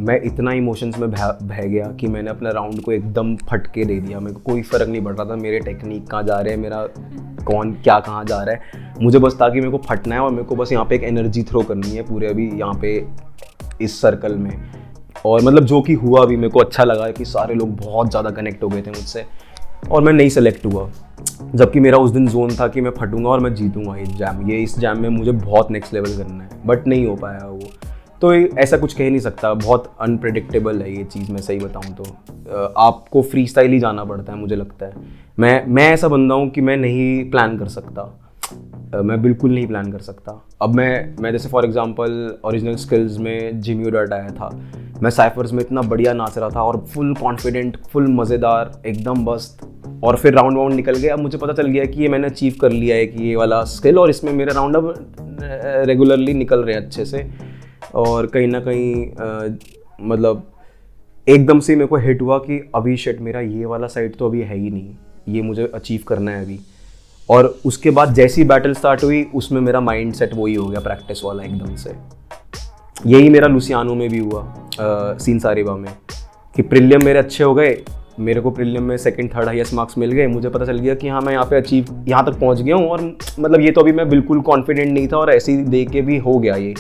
मैं इतना इमोशंस में बह गया कि मैंने अपने राउंड को एकदम फटके दे दिया। मेरे को कोई फ़र्क नहीं पड़ रहा था मेरे टेक्निक कहाँ जा रहे हैं, मेरा कौन क्या कहाँ जा रहा है, मुझे बस था कि मेरे को फटना है और मेरे को बस यहाँ पे एक एनर्जी थ्रो करनी है पूरे अभी यहाँ पे इस सर्कल में। और मतलब जो कि हुआ भी, मेरे को अच्छा लगा कि सारे लोग बहुत ज़्यादा कनेक्ट हो गए थे मुझसे, और मैं नहीं सेलेक्ट हुआ, जबकि मेरा उस दिन जोन था कि मैं फटूंगा और मैं जीतूंगा इस जैम में मुझे बहुत नेक्स्ट लेवल करना है, बट नहीं हो पाया वो। तो ऐसा कुछ कह नहीं सकता, बहुत अनप्रेडिक्टेबल है ये चीज़, मैं सही बताऊं तो आपको फ्री स्टाइल ही जाना पड़ता है मुझे लगता है। मैं ऐसा बंदा हूँ कि मैं नहीं प्लान कर सकता, मैं बिल्कुल नहीं प्लान कर सकता। अब मैं जैसे फॉर एग्जांपल ओरिजिनल स्किल्स में जिमी डॉट आया था, मैं साइफर्स में इतना बढ़िया नाच रहा था और फुल कॉन्फिडेंट, फुल मज़ेदार एकदम मस्त, और फिर राउंड निकल गया। अब मुझे पता चल गया कि ये मैंने अचीव कर लिया है कि ये वाला स्किल, और इसमें मेरे राउंड अब रेगुलरली निकल रहे हैं अच्छे से। और कहीं ना कहीं मतलब एकदम से मेरे को हिट हुआ कि अभी शिट मेरा ये वाला साइड तो अभी है ही नहीं, ये मुझे अचीव करना है अभी। और उसके बाद जैसी बैटल स्टार्ट हुई उसमें मेरा माइंड सेट वही हो गया प्रैक्टिस वाला एकदम से। यही मेरा लुसियानो में भी हुआ, सीन सारिबा में, कि प्रीलियम मेरे अच्छे हो गए, मेरे को प्रीलियम में सेकंड थर्ड हाईएस्ट मार्क्स मिल गए, मुझे पता चल गया कि हाँ मैं यहाँ पे यहाँ तक पहुँच गया हूँ। और मतलब ये तो अभी मैं बिल्कुल कॉन्फिडेंट नहीं था, और ऐसे ही दे के भी हो गया, ये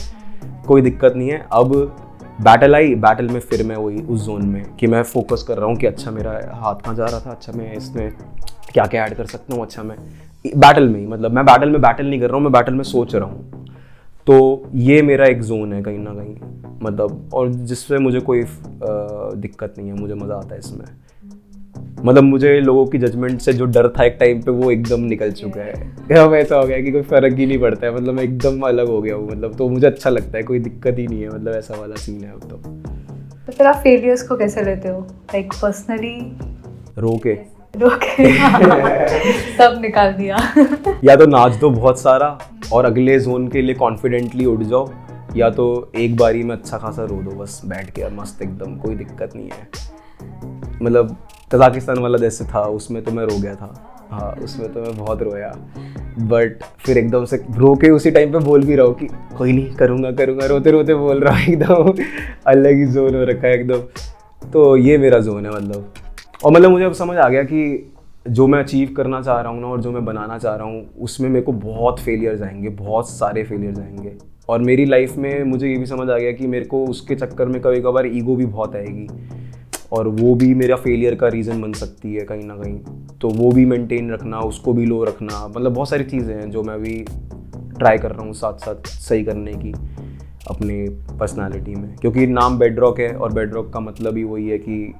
कोई दिक्कत नहीं है। अब बैटल आई, बैटल में फिर मैं वही उस जोन में कि मैं फोकस कर रहा हूँ कि अच्छा मेरा हाथ कहाँ जा रहा था, अच्छा मैं इसमें क्या क्या ऐड कर सकता हूँ, अच्छा मैं बैटल में ही, मतलब मैं बैटल में बैटल नहीं कर रहा हूँ, मैं बैटल में सोच रहा हूँ। तो ये मेरा एक जोन है कहीं ना कहीं, मतलब, और जिससे मुझे कोई दिक्कत नहीं है, मुझे मज़ा आता है इसमें। मतलब मुझे लोगों की जजमेंट से जो डर था एक टाइम पे वो एकदम निकल चुका है। अब ऐसा हो गया कि कोई फ़र्क ही नहीं पड़ता है, मतलब मैं एकदम अलग हो गया हूँ, मतलब तो मुझे अच्छा लगता है, कोई दिक्कत ही नहीं है, मतलब ऐसा वाला सीन है अब तो। फिर आप फेलियर्स को कैसे लेते हो, लाइक पर्सनली? रोके सब निकाल दिया। या तो नाच दो बहुत सारा और अगले जोन के लिए कॉन्फिडेंटली उठ जाओ, या तो एक बारी में अच्छा खासा रो दो बस बैठ के मस्त एकदम, कोई दिक्कत नहीं है। मतलब कज़ाकिस्तान वाला जैसे था उसमें तो मैं रो गया था, हाँ उसमें तो मैं बहुत रोया, बट फिर एकदम से रो के उसी टाइम पे बोल भी रहा हूँ कि कोई नहीं करूँगा, रोते रोते बोल रहा हूँ, एकदम अलग ही जोन हो रखा है एकदम। तो ये मेरा जोन है मतलब। और मतलब मुझे अब समझ आ गया कि जो मैं अचीव करना चाह रहा हूँ ना, और जो मैं बनाना चाह रहा हूँ, उसमें मेरे को बहुत फेलियर्स आएंगे, बहुत सारे फेलियर्स आएंगे। और मेरी लाइफ में मुझे ये भी समझ आ गया कि मेरे को उसके चक्कर में कभी कभार ईगो भी बहुत आएगी, और वो भी मेरा फेलियर का रीज़न बन सकती है कहीं ना कहीं। तो वो भी मेंटेन रखना, उसको भी लो रखना, मतलब बहुत सारी चीज़ें हैं जो मैं अभी ट्राई कर रहा हूँ साथ साथ सही करने की अपनी पर्सनालिटी में, क्योंकि नाम बेडरॉक है और बेडरॉक का मतलब ही वही है कि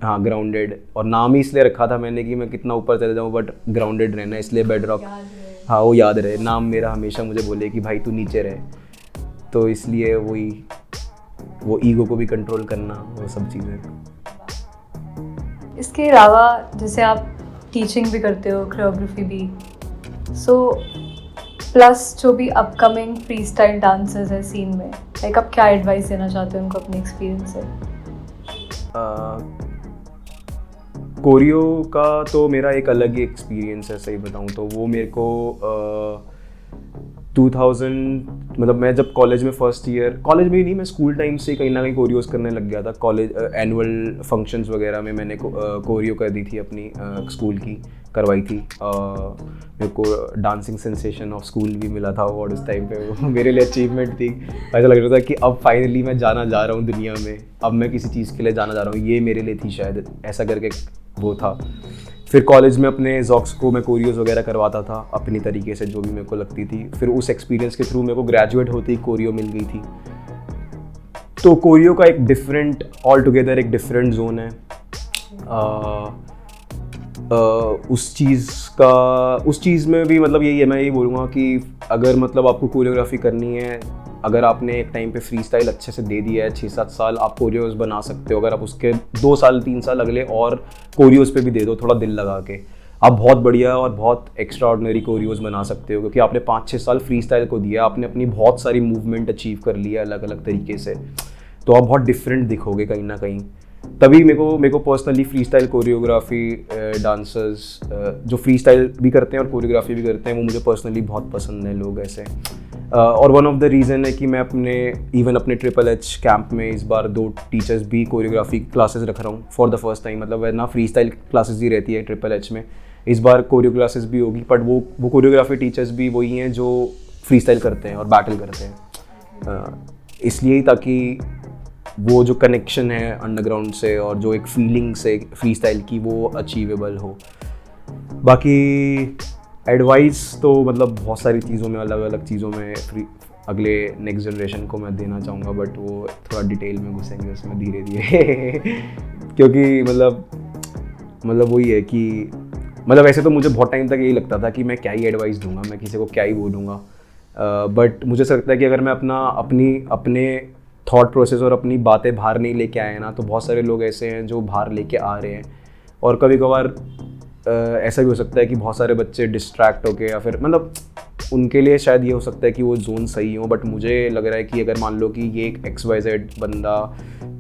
हाँ ग्राउंडेड, और नाम ही इसलिए रखा था मैंने कि मैं कितना ऊपर चले जाऊँ बट ग्राउंडेड रहना, इसलिए बेडरॉक। हाँ वो याद रहे, नाम मेरा हमेशा मुझे बोले कि भाई तू नीचे रहे, तो इसलिए वही वो ईगो को भी कंट्रोल करना, वो सब चीज़ें। इसके अलावा जैसे आप टीचिंग भी करते हो, कोरियोग्राफी भी, सो प्लस जो भी अपकमिंग फ्री स्टाइल डांसर्स है सीन में, लाइक आप क्या एडवाइस देना चाहते हो उनको अपने एक्सपीरियंस से? कोरियो का तो मेरा एक अलग ही एक्सपीरियंस है, सही बताऊँ तो वो मेरे को 2000 मतलब मैं जब कॉलेज में फर्स्ट ईयर, कॉलेज में ही नहीं मैं स्कूल टाइम से कहीं ना कहीं कोरियोस करने लग गया था। कॉलेज एनुअल फंक्शंस वगैरह में मैंने कोरियो कर दी थी अपनी, स्कूल की करवाई थी। मेरे को डांसिंग सेंसेशन ऑफ स्कूल भी मिला था अवार्ड उस टाइम पे, वो मेरे लिए अचीवमेंट थी। ऐसा लग रहा था कि अब फाइनली मैं जाना जा रहा हूँ दुनिया में, अब मैं किसी चीज़ के लिए जाना जा रहा हूँ, ये मेरे लिए थी शायद, ऐसा करके वो था। फिर कॉलेज में अपने जॉक्स को मैं कोरियोस वगैरह करवाता था अपनी तरीके से जो भी मेरे को लगती थी। फिर उस एक्सपीरियंस के थ्रू मेरे को ग्रेजुएट होते ही कोरियो मिल गई थी। तो कोरियो का एक डिफरेंट, ऑल टुगेदर एक डिफरेंट जोन है। उस चीज़ में भी मतलब यही है, मैं यही बोलूँगा कि अगर मतलब आपको कोरियोग्राफी करनी है, अगर आपने एक टाइम पे फ्री स्टाइल अच्छे से दे दिया है, 6-7 साल आप कोरियोस बना सकते हो। अगर आप उसके 2 साल 3 साल अगले और कोरियोस पे भी दे दो थोड़ा दिल लगा के, आप बहुत बढ़िया और बहुत एक्स्ट्रा ऑर्डिनरी कोरियोस बना सकते हो, क्योंकि आपने 5-6 साल फ्री स्टाइल को दिया, आपने अपनी बहुत सारी मूवमेंट अचीव कर लिया अलग अलग तरीके से, तो आप बहुत डिफरेंट दिखोगे कहीं ना कहीं। तभी मेरे को personally free style choreography dancers जो फ्री स्टाइल भी करते हैं और कोरियोग्राफी भी करते हैं, वो मुझे पर्सनली बहुत पसंद है लोग ऐसे। और वन ऑफ द रीज़न है कि मैं अपने ट्रिपल एच कैंप में इस बार 2 टीचर्स भी कोरियोग्राफी क्लासेस रख रहा हूँ फॉर द फर्स्ट टाइम। मतलब वरना फ्री स्टाइल क्लासेस ही रहती है ट्रिपल एच में, इस बार कोरियो क्लासेस भी होगी, बट वो कोरियोग्राफी टीचर्स भी वही हैं जो फ्री स्टाइल करते हैं और बैटल करते हैं। इसलिए ताकि वो जो कनेक्शन है अंडरग्राउंड से और जो एक फीलिंग से फ्री स्टाइल की, वो अचीवेबल हो। बाकी एडवाइस तो मतलब बहुत सारी चीज़ों में, अलग अलग चीज़ों में अगले नेक्स्ट जनरेशन को मैं देना चाहूँगा, बट वो थोड़ा डिटेल में घुसेंगे उसमें धीरे धीरे क्योंकि मतलब वही है कि मतलब ऐसे तो मुझे बहुत टाइम तक यही लगता था कि मैं क्या ही एडवाइस दूंगा, मैं किसी को क्या ही बोलूँगा, बट मुझे ऐसा लगता है कि अगर मैं अपने थॉट प्रोसेस और अपनी बातें बाहर नहीं लेके आए ना, तो बहुत सारे लोग ऐसे हैं जो बाहर लेके आ रहे हैं। और कभी कभार ऐसा भी हो सकता है कि बहुत सारे बच्चे डिस्ट्रैक्ट होके, या फिर मतलब उनके लिए शायद ये हो सकता है कि वो जोन सही हो, बट मुझे लग रहा है कि अगर मान लो कि ये एक XYZ बंदा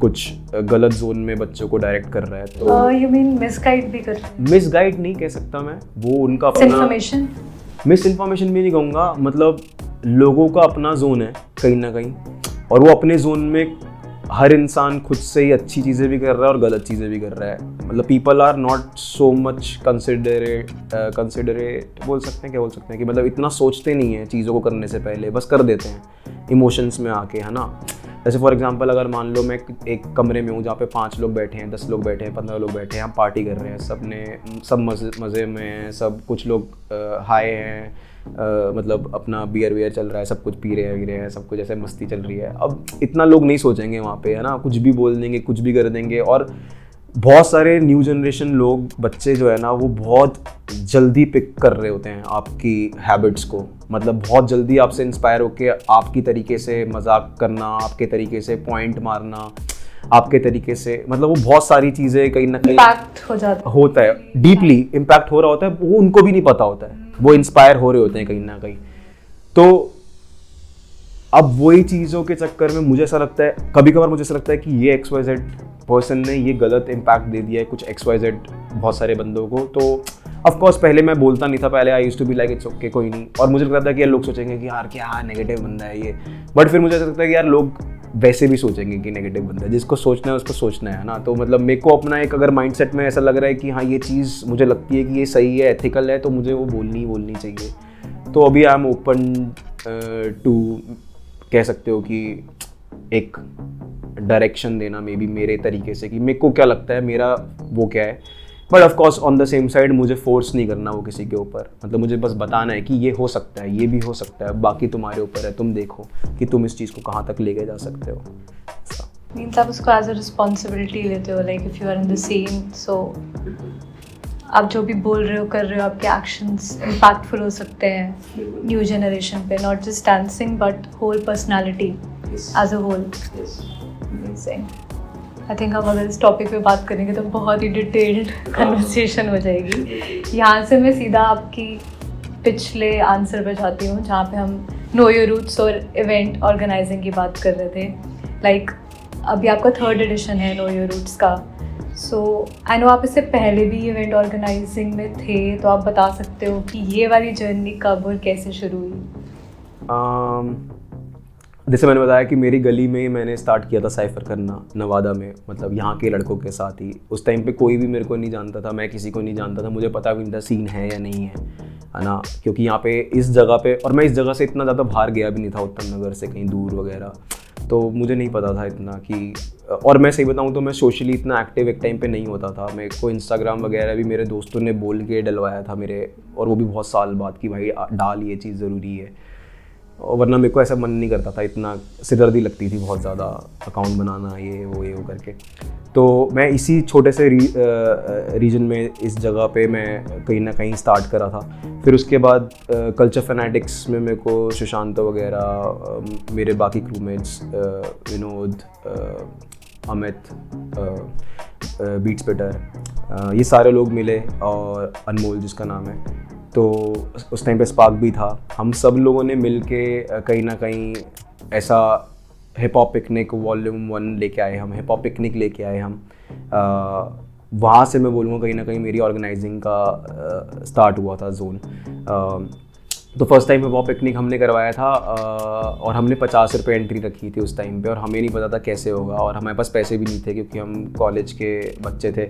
कुछ गलत जोन में बच्चों को डायरेक्ट कर रहा है, तो यू मीन मिसगाइड भी कर रहे हैं? मिसगाइड नहीं कह सकता मैं, वो उनका अपना मिस इन्फॉर्मेशन भी नहीं कहूँगा, मतलब लोगों का अपना जोन है कहीं ना कहीं, और वो अपने जोन में हर इंसान खुद से ही अच्छी चीज़ें भी कर रहा है और गलत चीज़ें भी कर रहा है। मतलब people are not so much considerate बोल सकते हैं, क्या बोल सकते हैं कि मतलब इतना सोचते नहीं है चीज़ों को करने से पहले, बस कर देते हैं इमोशंस में आके, है ना। जैसे फॉर एग्जांपल अगर मान लो मैं एक कमरे में हूँ जहाँ पे 5 लोग बैठे हैं, 10 लोग बैठे हैं, 15 लोग बैठे हैं, हम पार्टी कर रहे हैं, सब मज़े में हैं, सब कुछ लोग हाई हैं, मतलब अपना बियर चल रहा है, सब कुछ पी रहे हैं, सब कुछ ऐसे मस्ती चल रही है। अब इतना लोग नहीं सोचेंगे वहाँ पे, है ना, कुछ भी बोल देंगे, कुछ भी कर देंगे। और बहुत सारे न्यू जनरेशन लोग, बच्चे जो है ना, वो बहुत जल्दी पिक कर रहे होते हैं आपकी हैबिट्स को, मतलब बहुत जल्दी आपसे इंस्पायर होके आपकी तरीके से मजाक करना, आपके तरीके से पॉइंट मारना, आपके तरीके से, मतलब वो बहुत सारी चीज़ें कहीं ना कहीं इम्पैक्ट होता है, डीपली इम्पैक्ट हो रहा होता है, वो उनको भी नहीं पता होता है, वो इंस्पायर हो रहे होते हैं कहीं ना कहीं। तो अब वही चीज़ों के चक्कर में मुझे ऐसा लगता है, कभी कभार मुझे ऐसा लगता है कि ये XYZ पर्सन ने ये गलत इम्पैक्ट दे दिया है कुछ XYZ बहुत सारे बंदों को। तो ऑफ कोर्स पहले मैं बोलता नहीं था, पहले I used to be like it's okay, कोई नहीं, और मुझे लगता था कि यार लोग सोचेंगे कि यार क्या नेगेटिव बंदा है ये, बट फिर मुझे ऐसा लगता है कि यार लोग वैसे भी सोचेंगे कि नेगेटिव बंदा है, जिसको सोचना है उसको सोचना है ना। तो मतलब मेरे को अपना एक अगर माइंडसेट में ऐसा लग रहा है कि हाँ ये चीज़ मुझे लगती है कि ये सही है, एथिकल है, तो मुझे वो बोलनी चाहिए। तो अभी आई एम ओपन टू, कह सकते हो कि एक डायरेक्शन देना मे बी मेरे तरीके से कि मेरे को क्या लगता है, मेरा वो क्या है। But of course on the same side मुझे फोर्स नहीं करना वो किसी के ऊपर, मतलब मुझे बस बताना है कि ये हो सकता है, ये भी हो सकता है, बाकी तुम्हारे ऊपर है, तुम देखो कि तुम इस चीज़ को कहाँ तक लेके जा सकते हो। मीन्स आप उसको एज अ रिस्पॉन्सिबिलिटी लेते हो, like if you are in the scene, so आप जो भी बोल रहे हो कर रहे हो, आपके एक्शंस इम्पैक्टफुल हो सकते हैं न्यू जनरेशन पे, not just dancing but whole personality as a whole. Amazing. I think हम अगर इस टॉपिक पे बात करेंगे तो बहुत ही डिटेल्ड कन्वर्सेशन हो जाएगी। यहाँ से मैं सीधा आपकी पिछले आंसर पे जाती हूँ, जहाँ पे हम नो योर रूट्स और इवेंट ऑर्गेनाइजिंग की बात कर रहे थे। लाइक अभी आपका 3rd एडिशन है नो योर रूट्स का, सो आई नो आप इससे पहले भी इवेंट ऑर्गेनाइजिंग में थे, तो आप बता सकते हो कि ये वाली जर्नी कब और कैसे शुरू हुई? जैसे मैंने बताया कि मेरी गली में ही मैंने स्टार्ट किया था साइफर करना, नवादा में, मतलब यहाँ के लड़कों के साथ ही। उस टाइम पे कोई भी मेरे को नहीं जानता था, मैं किसी को नहीं जानता था, मुझे पता भी नहीं था सीन है या नहीं है ना, क्योंकि यहाँ पे इस जगह पे, और मैं इस जगह से इतना ज़्यादा बाहर गया भी नहीं था उत्तम नगर से कहीं दूर वगैरह, तो मुझे नहीं पता था इतना कि, और मैं सही बताऊँ तो मैं सोशली इतना एक्टिव एक टाइम पे नहीं होता था। मेरे को इंस्टाग्राम वगैरह भी मेरे दोस्तों ने बोल के डलवाया था मेरे, और वो भी बहुत साल बाद कि भाई डाल, ये चीज़ ज़रूरी है, और वरना मेरे को ऐसा मन नहीं करता था, इतना सिरदर्दी लगती थी बहुत ज़्यादा अकाउंट बनाना, ये वो करके। तो मैं इसी छोटे से रीजन में, इस जगह पे मैं कहीं ना कहीं स्टार्ट करा था। फिर उसके बाद कल्चर फैनेटिक्स में मेरे को सुशांत वगैरह, मेरे बाकी crewmates, Vinod, Amit, beats Peter, ये सारे लोग मिले, और अनमोल जिसका नाम है, तो उस टाइम पे स्पार्क भी था। हम सब लोगों ने मिल के कहीं ना कहीं ऐसा हिप हॉप पिकनिक वॉल्यूम 1 लेके आए हम, हिप हॉप पिकनिक लेके आए हम। वहाँ से मैं बोलूँगा कहीं ना कहीं मेरी ऑर्गेनाइजिंग का स्टार्ट हुआ था जोन। तो first time hip hop picnic हमने करवाया था, और हमने 50 रुपये एंट्री रखी थी उस टाइम पे, और हमें नहीं पता था कैसे होगा, और हमारे पास पैसे भी नहीं थे क्योंकि हम कॉलेज के बच्चे थे।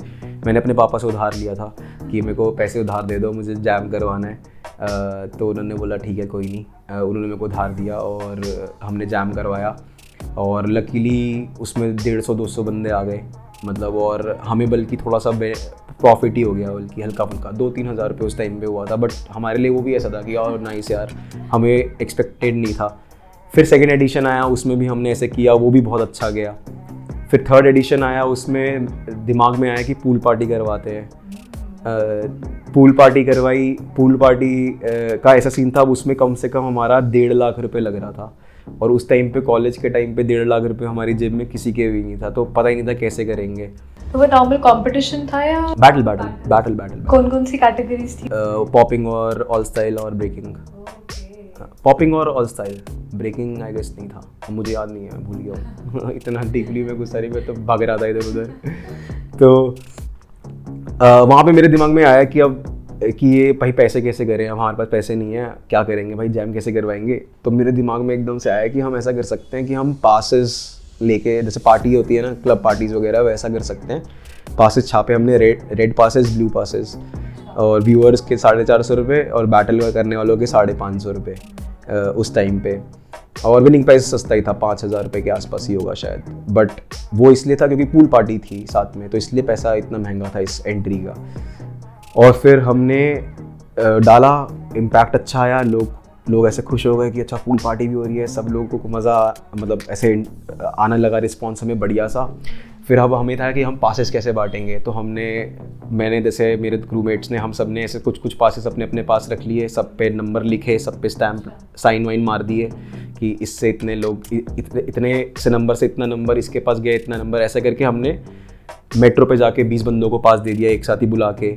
मैंने अपने पापा से उधार लिया था कि मेरे को पैसे उधार दे दो, मुझे जैम करवाना है। तो उन्होंने बोला ठीक है कोई नहीं, उन्होंने मेरे को उधार दिया और हमने जैम करवाया, और लकीली उसमें 150-200 बंदे आ गए, मतलब, और हमें बल्कि थोड़ा सा प्रॉफिट ही हो गया, बल्कि हल्का फुल्का 2-3 हज़ार रुपये उस टाइम पे हुआ था। बट हमारे लिए वो भी ऐसा था कि और नाइस यार, हमें एक्सपेक्टेड नहीं था। फिर सेकेंड एडिशन आया, उसमें भी हमने ऐसे किया, वो भी बहुत अच्छा गया। फिर थर्ड एडिशन आया, उसमें दिमाग में आया कि पूल पार्टी करवाते हैं। पूल पार्टी करवाई। पूल पार्टी का ऐसा सीन था, उसमें कम से कम हमारा 1.5 लाख रुपये लग रहा था, और उस टाइम पे कॉलेज के टाइम पे 1.5 लाख रुपये हमारी जेब में किसी के भी नहीं था, तो पता ही नहीं था कैसे करेंगे। तो वो नॉर्मल कंपटीशन था या बैटल? कौन सी कैटेगरीज थी? पॉपिंग और ऑल स्टाइल और ब्रेकिंग। पॉपिंग और all style, breaking I guess नहीं था, मुझे याद नहीं है, भूल गया इतना डीपली में गुस्सा नहीं, मैं तो भाग रहा था इधर उधर। तो वहाँ पे मेरे दिमाग में आया कि अब कि ये भाई पैसे कैसे करें, अब हमारे पास पैसे नहीं है, क्या करेंगे भाई, जैम कैसे करवाएंगे। तो मेरे दिमाग में एकदम से आया कि हम ऐसा कर सकते हैं कि हम पासेस लेके, जैसे पार्टी होती है ना, क्लब पार्टीज़ वगैरह, वैसा कर सकते हैं। पासेस छापे हमने, रेड पासेस, ब्लू पासेस, और व्यूअर्स के 450 रुपये और बैटल करने वालों के 550 रुपये उस टाइम पे, और विनिंग प्राइस सस्ता ही था, 5,000 रुपये के आसपास ही होगा शायद। बट वो इसलिए था क्योंकि पूल पार्टी थी साथ में, तो इसलिए पैसा इतना महंगा था इस एंट्री का। और फिर हमने डाला, इम्पैक्ट अच्छा आया, लोग ऐसे खुश हो गए कि अच्छा पूल पार्टी भी हो रही है, सब लोगों को मज़ा, मतलब ऐसे आने लगा रिस्पॉन्स हमें बढ़िया सा। फिर अब हमें था कि हम पासेस कैसे बांटेंगे, तो मैंने जैसे मेरे क्रूमेट्स ने, हम सब ने ऐसे कुछ पासेस अपने अपने पास रख लिए, सब पे नंबर लिखे, सब पे स्टैम्प साइन वाइन मार दिए कि इससे इतने लोग, इतने से नंबर से इतना नंबर इसके पास गया, इतना नंबर, ऐसा करके हमने मेट्रो पे जाके 20 बंदों को पास दे दिया एक साथ ही बुला के।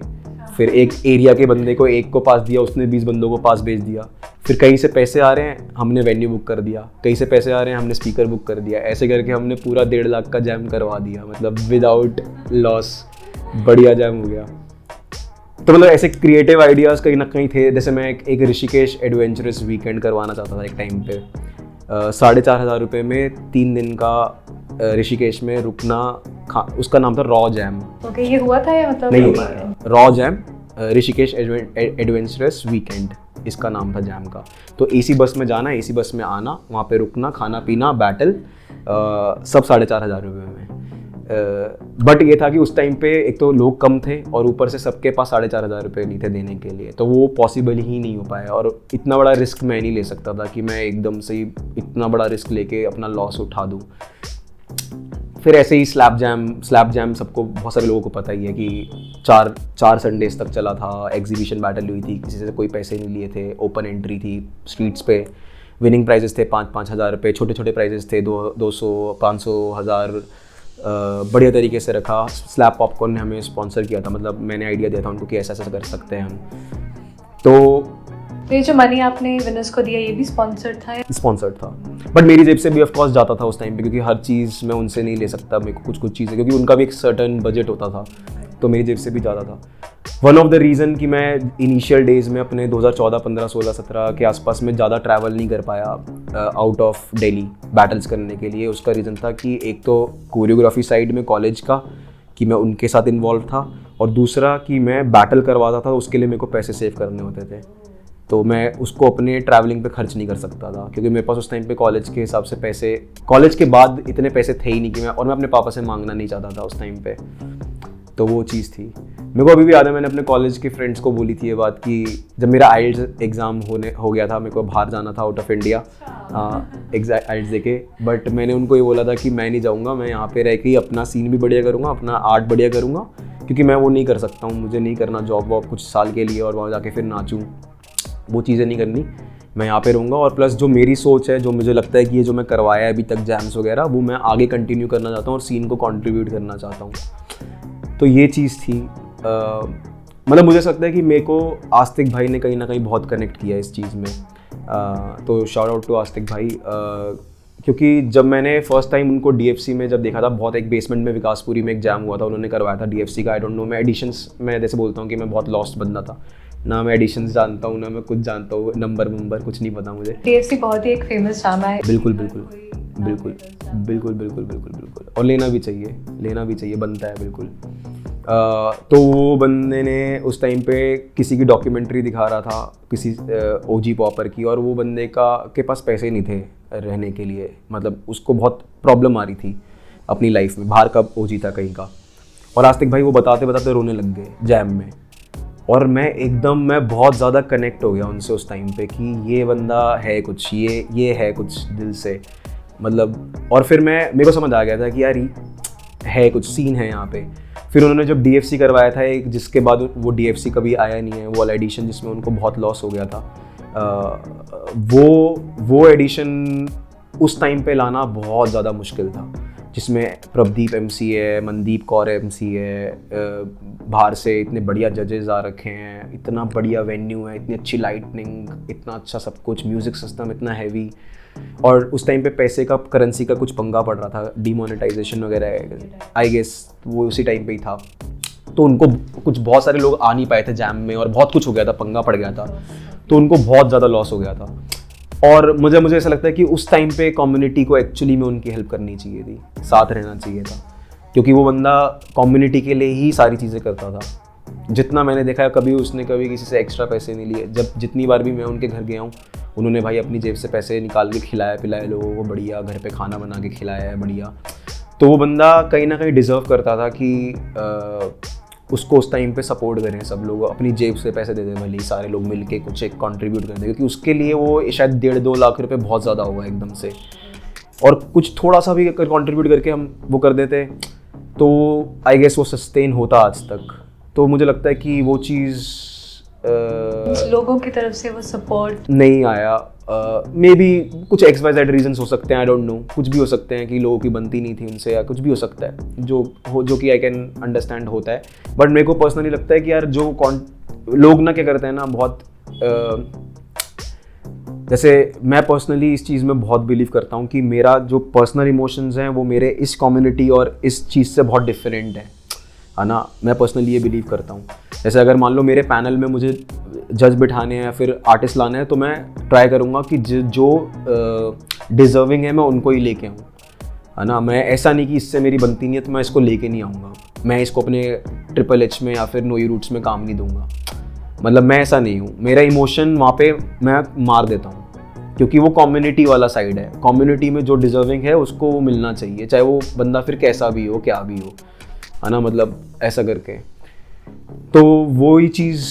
फिर एक एरिया के बंदे को एक को पास दिया, उसने 20 बंदों को पास भेज दिया। फिर कहीं से पैसे आ रहे हैं, हमने वेन्यू बुक कर दिया, कहीं से पैसे आ रहे हैं, हमने स्पीकर बुक कर दिया। ऐसे करके हमने पूरा 1.5 लाख का जैम करवा दिया, मतलब विदाउट लॉस, बढ़िया जैम हो गया। तो मतलब ऐसे क्रिएटिव आइडियाज़ कहीं ना कहीं थे। जैसे मैं एक ऋषिकेश एडवेंचरस वीकेंड करवाना चाहता था एक टाइम पे, 4,500 रुपये में 3 दिन का ऋषिकेश में रुकना, उसका नाम था रॉ जैम। ओके, ये हुआ था या मतलब नहीं, raw jam, Rishikesh adventurous weekend इसका नाम था जैम का। तो एसी बस में जाना, एसी बस में आना, वहाँ पे रुकना, खाना पीना, बैटल, सब 4,500 रुपये में। बट ये था कि उस टाइम पे एक तो लोग कम थे और ऊपर से सबके पास 4,500 रुपये नहीं थे देने के लिए, तो वो पॉसिबल ही नहीं हो पाया। और इतना बड़ा रिस्क मैं नहीं ले सकता था कि मैं एकदम से ही इतना बड़ा रिस्क लेके अपना लॉस उठा दूँ। फिर ऐसे ही स्लैप जैम सबको, बहुत सारे लोगों को पता ही है कि चार संडेज तक चला था। एग्जीबिशन बैटल हुई थी, किसी से कोई पैसे नहीं लिए थे, ओपन एंट्री थी स्ट्रीट्स पे, विनिंग प्राइजेस थे 5-5 हज़ार रुपये, छोटे छोटे प्राइजेस थे 200, 500, 1000। बढ़िया तरीके से रखा। स्लैप पॉपकॉर्न ने हमें स्पॉन्सर किया था, मतलब मैंने आइडिया दिया था उनको कि ऐसा ऐसा कर सकते हैं हम। तो ये जो मनी आपने विनर्स को दिया ये भी स्पॉन्सर्ड था, बट मेरी जेब से भी ऑफ कोर्स जाता था उस टाइम पे, क्योंकि हर चीज़ मैं उनसे नहीं ले सकता। मेरे को कुछ चीज़ें, क्योंकि उनका भी एक सर्टन बजट होता था, तो मेरी जेब से भी जाता था। वन ऑफ द रीज़न कि मैं इनिशियल डेज़ में अपने 2014, 15, 16, 17 के आसपास में ज़्यादा ट्रैवल नहीं कर पाया आउट ऑफ दिल्ली बैटल्स करने के लिए, उसका रीज़न था कि एक तो कोरियोग्राफी साइड में कॉलेज का कि मैं उनके साथ इन्वॉल्व था, और दूसरा कि मैं बैटल करवाता था, उसके लिए मेरे को पैसे सेव करने होते थे। तो मैं उसको अपने ट्रैवलिंग पे खर्च नहीं कर सकता था, क्योंकि मेरे पास उस टाइम पे कॉलेज के हिसाब से पैसे, कॉलेज के बाद इतने पैसे थे ही नहीं कि मैं अपने पापा से मांगना नहीं चाहता था उस टाइम पे। तो वो चीज़ थी। मेरे को अभी भी याद है, मैंने अपने कॉलेज के फ्रेंड्स को बोली थी ये बात कि जब मेरा आइल्स एग्ज़ाम हो गया था, मेरे को बाहर जाना था आउट ऑफ इंडिया आइल्स देके, बट मैंने उनको ये बोला था कि मैं नहीं जाऊँगा, मैं यहाँ पे रह के ही अपना सीन भी बढ़िया करूँगा, अपना आर्ट बढ़िया करूँगा, क्योंकि मैं वो नहीं कर सकता हूँ, मुझे नहीं करना जॉब वॉब कुछ साल के लिए और वहाँ जाके फिर नाचूँ, वो चीज़ें नहीं करनी। मैं यहाँ पे रहूँगा, और प्लस जो मेरी सोच है, जो मुझे लगता है कि ये जो मैं करवाया है अभी तक जैम्स वगैरह, वो मैं आगे कंटिन्यू करना चाहता हूँ और सीन को कंट्रीब्यूट करना चाहता हूँ। तो ये चीज़ थी। मतलब मुझे लगता है कि मेरे को आस्तिक भाई ने कहीं ना कहीं बहुत कनेक्ट किया इस चीज़ में। तो शाउट आउट टू आस्तिक भाई, क्योंकि जब मैंने फर्स्ट टाइम उनको DFC में जब देखा था, बहुत एक बेसमेंट में विकासपुरी में एक जैम हुआ था, उन्होंने करवाया था DFC का। आई डोंट नो, मैं एडिशंस, मैं जैसे बोलता हूँ कि मैं बहुत लॉस्ट बंदा था, ना मैं एडिशंस जानता हूँ, ना मैं कुछ जानता हूँ, नंबर कुछ नहीं पता मुझे। DFC बहुत ही एक फेमस ड्रामा है। बिल्कुल, और लेना भी चाहिए, बनता है बिल्कुल। तो वो बंदे ने उस टाइम पे किसी की डॉक्यूमेंट्री दिखा रहा था, किसी OG पॉपर की, और वो बंदे के पास पैसे नहीं थे रहने के लिए, मतलब उसको बहुत प्रॉब्लम आ रही थी अपनी लाइफ में, बाहर का OG था कहीं का। और आस्तिक भाई वो बताते बताते रोने लग गए जैम में, और मैं बहुत ज़्यादा कनेक्ट हो गया उनसे उस टाइम पे कि ये बंदा है कुछ, ये है कुछ दिल से, मतलब। और फिर मेरे को समझ आ गया था कि यार है कुछ सीन है यहाँ पे। फिर उन्होंने जब DFC करवाया था एक, जिसके बाद वो DFC कभी आया नहीं है, वो वाला एडिशन जिसमें उनको बहुत लॉस हो गया था, वो एडिशन उस टाइम पे लाना बहुत ज़्यादा मुश्किल था, जिसमें प्रभदीप MC है, मनदीप कौर MC है, बाहर से इतने बढ़िया जजेस आ रखे हैं, इतना बढ़िया वेन्यू है, इतनी अच्छी लाइटनिंग, इतना अच्छा सब कुछ, म्यूज़िक सिस्टम इतना हैवी। और उस टाइम पे पैसे का, करेंसी का कुछ पंगा पड़ रहा था, डिमोनेटाइजेशन वगैरह, आई गेस वो उसी टाइम पे ही था। तो उनको बहुत सारे लोग आ नहीं पाए थे जैम में, और बहुत कुछ हो गया था, पंगा पड़ गया था, तो उनको बहुत ज़्यादा लॉस हो गया था। और मुझे ऐसा लगता है कि उस टाइम पे कम्युनिटी को एक्चुअली में उनकी हेल्प करनी चाहिए थी, साथ रहना चाहिए था, क्योंकि वो बंदा कम्युनिटी के लिए ही सारी चीज़ें करता था। जितना मैंने देखा है, उसने कभी किसी से एक्स्ट्रा पैसे नहीं लिए। जितनी बार भी मैं उनके घर गया हूँ, उन्होंने भाई अपनी जेब से पैसे निकाल के खिलाया पिलाया लोगों को, बढ़िया घर पे खाना बना के खिलाया है बढ़िया। तो वो बंदा कहीं ना कहीं डिज़र्व करता था कि उसको उस टाइम पे सपोर्ट करें सब लोग, अपनी जेब से पैसे दे दें, भले सारे लोग मिल के कुछ एक कंट्रीब्यूट कर दें, क्योंकि उसके लिए वो शायद 1.5-2 लाख रुपए बहुत ज़्यादा होगा एकदम से। और कुछ थोड़ा सा भी अगर कंट्रीब्यूट करके हम वो कर देते तो आई गेस वो सस्टेन होता आज तक। तो मुझे लगता है कि वो चीज़ लोगों की तरफ से वो सपोर्ट नहीं आया। मे बी कुछ XYZ रीजंस हो सकते हैं, आई डोंट नो, कुछ भी हो सकते हैं कि लोगों की बनती नहीं थी उनसे, या कुछ भी हो सकता है जो कि आई कैन अंडरस्टैंड होता है। बट मेरे को पर्सनली लगता है कि यार जो लोग ना क्या करते हैं ना, बहुत जैसे मैं पर्सनली इस चीज़ में बहुत बिलीव करता हूँ कि मेरा जो पर्सनल इमोशंस हैं वो मेरे इस कम्युनिटी और इस चीज़ से बहुत डिफरेंट है ना। मैं पर्सनली ये बिलीव करता हूँ। जैसे अगर मान लो मेरे पैनल में मुझे जज बिठाने हैं या फिर आर्टिस्ट लाने हैं, तो मैं ट्राई करूँगा कि जो डिज़र्विंग है मैं उनको ही लेके आऊँ, है ना। मैं ऐसा नहीं कि इससे मेरी बनती नहीं है तो मैं इसको लेके नहीं आऊँगा, मैं इसको अपने HHH में या फिर नोई रूट्स में काम नहीं दूंगा। मतलब मैं ऐसा नहीं हूँ, मेरा इमोशन वहाँ पे मैं मार देता हूँ, क्योंकि वो कम्युनिटी वाला साइड है। कम्युनिटी में जो डिजर्विंग है उसको वो मिलना चाहिए, चाहे वो बंदा फिर कैसा भी हो, क्या भी हो, है ना, मतलब ऐसा करके। तो वो ही चीज़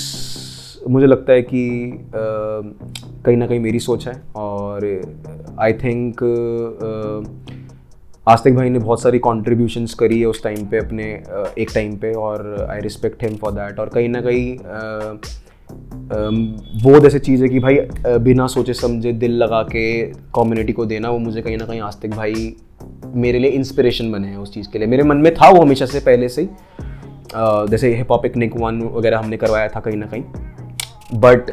मुझे लगता है कि कहीं ना कहीं मेरी सोच है। और आई थिंक आस्तिक भाई ने बहुत सारी कॉन्ट्रीब्यूशंस करी है उस टाइम पे, अपने एक टाइम पे, और I respect him for that. और कहीं ना कहीं वो जैसे चीज़ है कि भाई बिना सोचे समझे दिल लगा के कम्युनिटी को देना, वो मुझे कहीं ना कहीं आस्तिक भाई मेरे लिए इंस्पिरेशन बने हैं उस चीज़ के लिए। मेरे मन में था वो हमेशा से, पहले से ही, जैसे हिप हॉप पिकनिक 1 वगैरह हमने करवाया था कहीं ना कहीं, बट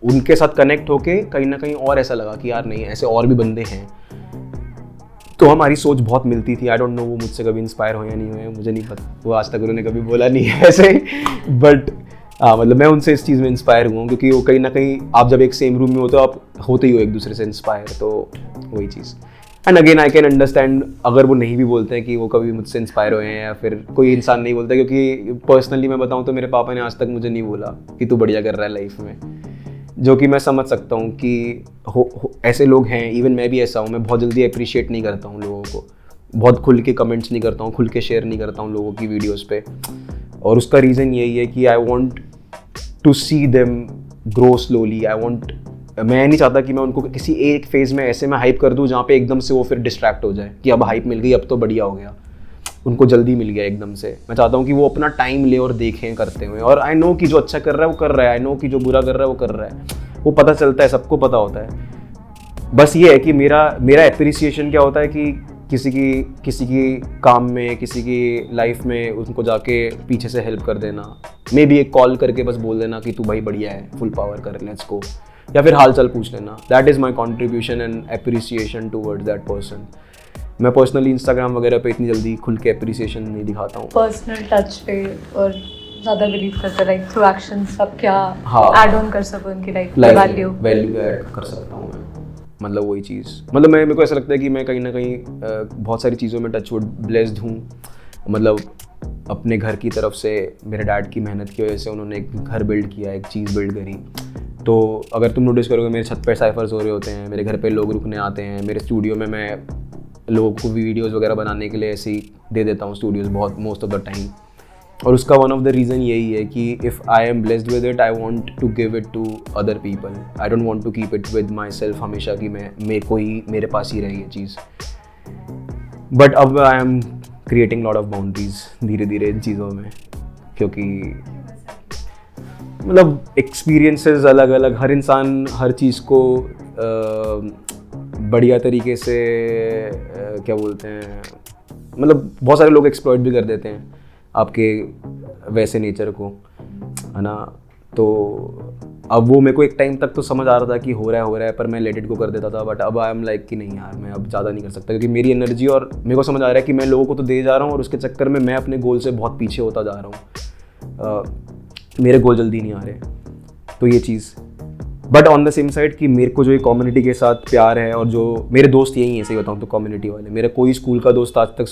उनके साथ कनेक्ट होके कहीं ना कहीं और ऐसा लगा कि यार नहीं, ऐसे और भी बंदे हैं, तो हमारी सोच बहुत मिलती थी। आई डोंट नो वो मुझसे कभी इंस्पायर हो या नहीं हुए, मुझे नहीं पता, वो आज तक उन्होंने कभी बोला नहीं है ऐसे, बट मतलब मैं उनसे इस चीज़ में इंस्पायर हुआ हूँ, क्योंकि वो कहीं ना कहीं आप जब एक सेम रूम में होते हो आप होते ही हो एक दूसरे से इंस्पायर, तो वही चीज़। And again I can understand अगर वो नहीं भी बोलते हैं कि वो कभी मुझसे इंस्पायर हुए हैं, या फिर कोई इंसान नहीं बोलता, क्योंकि पर्सनली मैं बताऊँ तो मेरे पापा ने आज तक मुझे नहीं बोला कि तू बढ़िया कर रहा है लाइफ में, जो कि मैं समझ सकता हूँ कि ऐसे लोग हैं। इवन मैं भी ऐसा हूँ, मैं बहुत जल्दी अप्रिशिएट नहीं करता हूँ लोगों को, बहुत खुल के कमेंट्स नहीं करता हूँ, खुल के शेयर नहीं करता हूँ लोगों की वीडियोज़ पे। और उसका रीज़न यही है कि I want to see them grow slowly. मैं नहीं चाहता कि मैं उनको किसी एक फेज़ में ऐसे में हाइप कर दूं जहाँ पे एकदम से वो फिर डिस्ट्रैक्ट हो जाए कि अब हाइप मिल गई, अब तो बढ़िया हो गया, उनको जल्दी मिल गया एकदम से। मैं चाहता हूँ कि वो अपना टाइम ले और देखें करते हुए। और आई नो कि जो अच्छा कर रहा है वो कर रहा है, आई नो कि जो बुरा कर रहा है वो कर रहा है, वो पता चलता है, सबको पता होता है। बस ये है कि मेरा एप्रिसिएशन क्या होता है कि किसी की काम में, किसी की लाइफ में उनको जाके पीछे से हेल्प कर देना, मे बी एक कॉल करके बस बोल देना कि तू भाई बढ़िया है, फुल पावर कर, लेट्स गो, या फिर हाल चाल पूछ लेना। That is my contribution and appreciation towards that person. मैं पर्सनली इंस्टाग्राम वगैरह पे इतनी जल्दी खुल के एप्रिसिएशन नहीं दिखाता हूँ। पर्सनल टच पे और ज़्यादा बिलीव करते, लाइक थ्रू एक्शंस सब क्या ऐड ऑन कर सको उनकी लाइफ वैल्यू ऐड कर सकता हूँ मैं, मतलब वही चीज़। मतलब मेरे को ऐसा लगता है कि मैं कहीं ना कहीं बहुत सारी चीज़ों में टचवुड ब्लेस्ड हूँ। मतलब अपने घर की तरफ से मेरे डैड की मेहनत की वजह से उन्होंने एक घर बिल्ड किया, एक चीज़ बिल्ड करी। तो अगर तुम नोटिस करोगे मेरे छत पे साइफर्स हो रहे होते हैं, मेरे घर पे लोग रुकने आते हैं, मेरे स्टूडियो में मैं लोगों को वीडियोस वगैरह बनाने के लिए ऐसे ही दे देता हूँ स्टूडियोज़ बहुत मोस्ट ऑफ द टाइम। और उसका वन ऑफ द रीज़न यही है कि if I am blessed with it, I want to give it to other people. I don't want to keep it with myself हमेशा कि मेरे पास ही रहे ये चीज़। बट अब I am creating lot of boundaries धीरे धीरे इन चीज़ों में, क्योंकि मतलब एक्सपीरियंसेस अलग अलग, हर इंसान हर चीज़ को बढ़िया तरीके से क्या बोलते हैं, मतलब बहुत सारे लोग एक्सप्लॉइट भी कर देते हैं आपके वैसे नेचर को, है ना। तो अब वो मेरे को एक टाइम तक तो समझ आ रहा था कि हो रहा है, पर मैं लेट इट गो कर देता था। बट अब आई एम लाइक कि नहीं यार, मैं अब ज़्यादा नहीं कर सकता, क्योंकि मेरी एनर्जी, और मेरे को समझ आ रहा है कि मैं लोगों को तो दे जा रहा हूँ और उसके चक्कर में मैं अपने गोल से बहुत पीछे होता जा रहा हूँ। मेरे गोल जल्दी नहीं आ रहे, तो ये चीज़। But on the same side कि मेरे को जो ये कम्युनिटी के साथ प्यार है, और जो मेरे दोस्त यही हैं, सही बताऊँ तो कम्युनिटी वाले। मेरा कोई स्कूल का दोस्त आज तक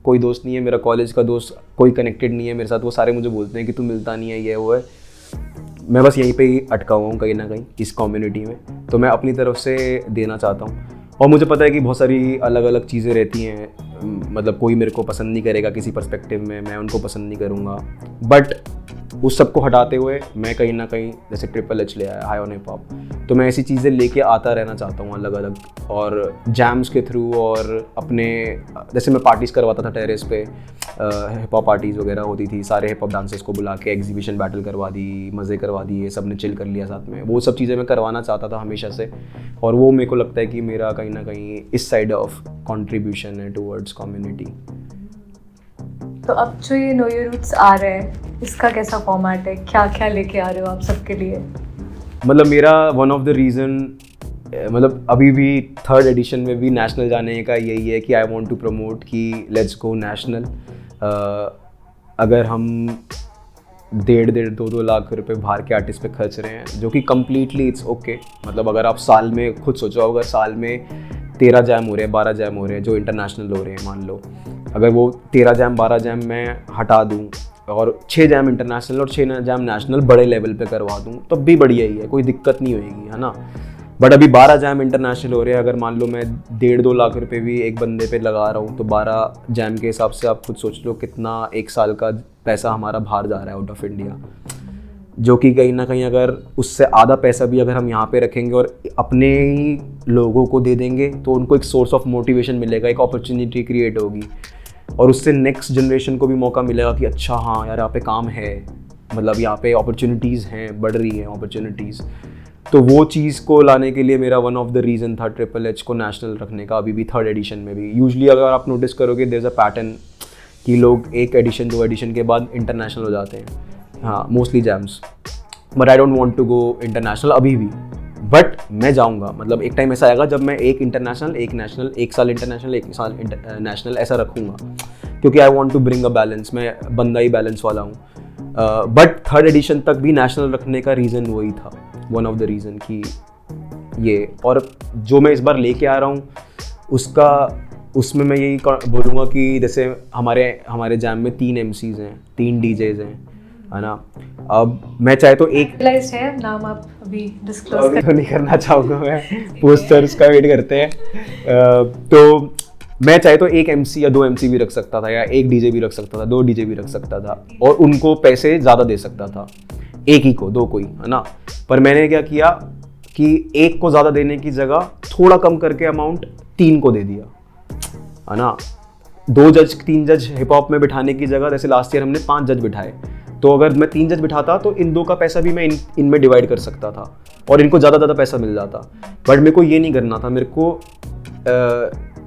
कोई दोस्त नहीं है, मेरा कॉलेज का दोस्त कोई कनेक्टेड नहीं है मेरे साथ। वो सारे मुझे बोलते हैं कि तू मिलता नहीं है, ये वो है। मैं बस यहीं पे ही अटका हुआ हूँ कहीं ना कहीं इस कम्युनिटी में। तो मैं अपनी तरफ से देना चाहता हूँ, और मुझे पता है कि बहुत सारी अलग अलग चीज़ें रहती हैं। मतलब कोई मेरे को पसंद नहीं करेगा किसी पर्सपेक्टिव में, मैं उनको पसंद नहीं करूँगा। बट उस सब को हटाते हुए मैं कहीं ना कहीं, जैसे ट्रिपल एच ले आया हाई ऑन हिप हॉप, तो मैं ऐसी चीज़ें लेके आता रहना चाहता हूँ अलग अलग, और जैम्स के थ्रू, और अपने जैसे मैं पार्टीज़ करवाता था टेरेस पे, हिप हॉप पार्टीज़ वगैरह होती थी, सारे हिप हॉप डांसर्स को बुला के एग्जीबिशन बैटल करवा दी, मज़े करवा दिए, सब ने चिल कर लिया साथ में। वो सब चीज़ें मैं करवाना चाहता था हमेशा से, और वो मेरे को लगता है कि मेरा कहीं ना कहीं इस साइड ऑफ कॉन्ट्रीब्यूशन है टूवर्ड्स कम्युनिटी। तो अब जो ये नो योर रूट्स आ रहा है, इसका कैसा फॉर्मेट है, क्या क्या लेके आ रहे हो आप सबके लिए? मतलब मेरा वन ऑफ द रीज़न, मतलब अभी भी 3rd एडिशन में भी नेशनल जाने का यही है कि आई वांट टू प्रमोट कि लेट्स गो नेशनल। अगर हम 1.5-2 लाख रुपए बाहर के आर्टिस्ट पे खर्च रहे हैं, जो कि कम्प्लीटली इट्स ओके। मतलब अगर आप साल में खुद सोचो, अगर साल में 13 जैम हो रहे हैं, 12 जैम हो रहे हैं जो इंटरनेशनल हो रहे हैं, मान लो अगर वो 13 जैम 12 जैम मैं हटा दूँ और 6 जैम इंटरनेशनल और 6 जैम नेशनल बड़े लेवल पे करवा दूँ, तब भी बढ़िया ही है, कोई दिक्कत नहीं होएगी, है ना। बट अभी 12 जैम इंटरनेशनल हो रहे हैं। अगर मान लो मैं 1.5-2 लाख रुपए भी एक बंदे पे लगा रहा हूँ तो 12 जैम के हिसाब से आप खुद सोच लो कितना एक साल का पैसा हमारा बाहर जा रहा है आउट ऑफ इंडिया, जो कि कहीं ना कहीं अगर उससे आधा पैसा भी अगर हम यहाँ पे रखेंगे और अपने ही लोगों को दे देंगे तो उनको एक सोर्स ऑफ मोटिवेशन मिलेगा, एक अपॉर्चुनिटी क्रिएट होगी और उससे नेक्स्ट जनरेशन को भी मौका मिलेगा कि अच्छा हाँ यार यहाँ पे काम है, मतलब यहाँ पे अपॉर्चुनिटीज़ हैं, बढ़ रही हैं अपॉर्चुनिटीज़। तो वो चीज़ को लाने के लिए मेरा वन ऑफ द रीज़न था ट्रिपल एच को नेशनल रखने का, अभी भी 3rd एडिशन में भी। यूजुअली अगर आप नोटिस करोगे देयर इज़ अ पैटर्न कि लोग 1 एडिशन 2 एडिशन के बाद इंटरनेशनल हो जाते हैं, हाँ mostly jams. But I don't want to go international अभी भी, बट मैं जाऊंगा। मतलब एक टाइम ऐसा आएगा जब मैं एक इंटरनेशनल, एक नेशनल, 1 साल इंटरनेशनल, 1 साल नेशनल ऐसा रखूंगा, क्योंकि I want to bring a balance. मैं बंदा ही बैलेंस वाला हूँ। बट 3rd एडिशन तक भी नेशनल रखने का रीज़न वही था, वन ऑफ द रीज़न कि ये। और जो मैं इस बार लेके आ रहा हूँ उसमें मैं यही बोलूँगा कि जैसे हमारे जैम में 3 MCs हैं, 3 DJs हैं, है ना। अब मैं चाहे तो एक है नाम आप अभी डिस्क्लोज तो नहीं करना चाहूँगा मैं, पोस्टर्स का वेट करते हैं। तो मैं चाहे तो 1 MC या 2 MC भी रख सकता था, या 1 DJ भी रख सकता था, 2 DJ भी रख सकता था और उनको पैसे ज़्यादा दे सकता था, एक ही को, 2 को ही, है ना। पर मैंने क्या किया कि 1 को ज़्यादा देने की जगह थोड़ा कम करके अमाउंट 3 को दे दिया, है ना। 2 जज 3 जज हिप हॉप में बिठाने की जगह जैसे लास्ट ईयर हमने 5 जज बिठाए, तो अगर मैं 3 जज बिठाता तो इन 2 का पैसा भी मैं इनमें डिवाइड कर सकता था और इनको ज़्यादा पैसा मिल जाता। बट मेरे को ये नहीं करना था, मेरे को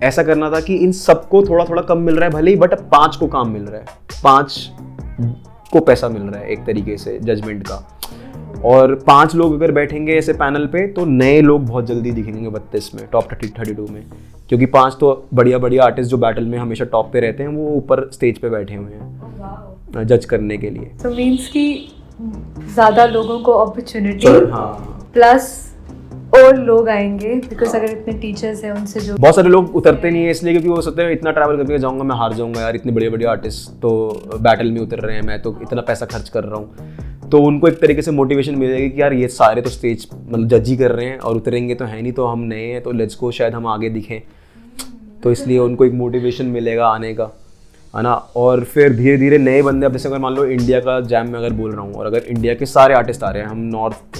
ऐसा करना था कि इन सबको थोड़ा थोड़ा कम मिल रहा है भले ही, बट 5 को काम मिल रहा है, 5 को पैसा मिल रहा है एक तरीके से जजमेंट का। और 5 लोग अगर बैठेंगे ऐसे पैनल पे तो नए लोग बहुत जल्दी दिखेंगे 32 में, टॉप 32 में, क्योंकि 5 तो बढ़िया आर्टिस्ट जो बैटल में हमेशा टॉप पे रहते हैं वो ऊपर स्टेज पे बैठे हुए हैं जज करने के लिए। तो मीन्स कि ज़्यादा लोगों को अपॉर्चुनिटी, हाँ, प्लस और लोग आएंगे, बिकॉज अगर इतने टीचर्स हैं उनसे जो बहुत सारे लोग उतरते नहीं है इसलिए क्योंकि वो सोचते हैं इतना ट्रैवल करके जाऊंगा मैं हार जाऊंगा यार, इतने बड़े आर्टिस्ट तो बैटल में उतर रहे हैं, मैं तो इतना पैसा खर्च कर रहा हूँ। तो उनको एक तरीके से मोटिवेशन मिलेगी कि यार ये सारे तो स्टेज मतलब जज ही कर रहे हैं और उतरेंगे तो है नहीं, तो हम नए हैं तो लेट्स गो, शायद हम आगे दिखें। तो इसलिए उनको एक मोटिवेशन मिलेगा आने का, है ना। और फिर धीरे धीरे नए बंदे, अब जैसे अगर मान लो इंडिया का जैम में अगर बोल रहा हूँ और अगर इंडिया के सारे आर्टिस्ट आ रहे हैं, हम नॉर्थ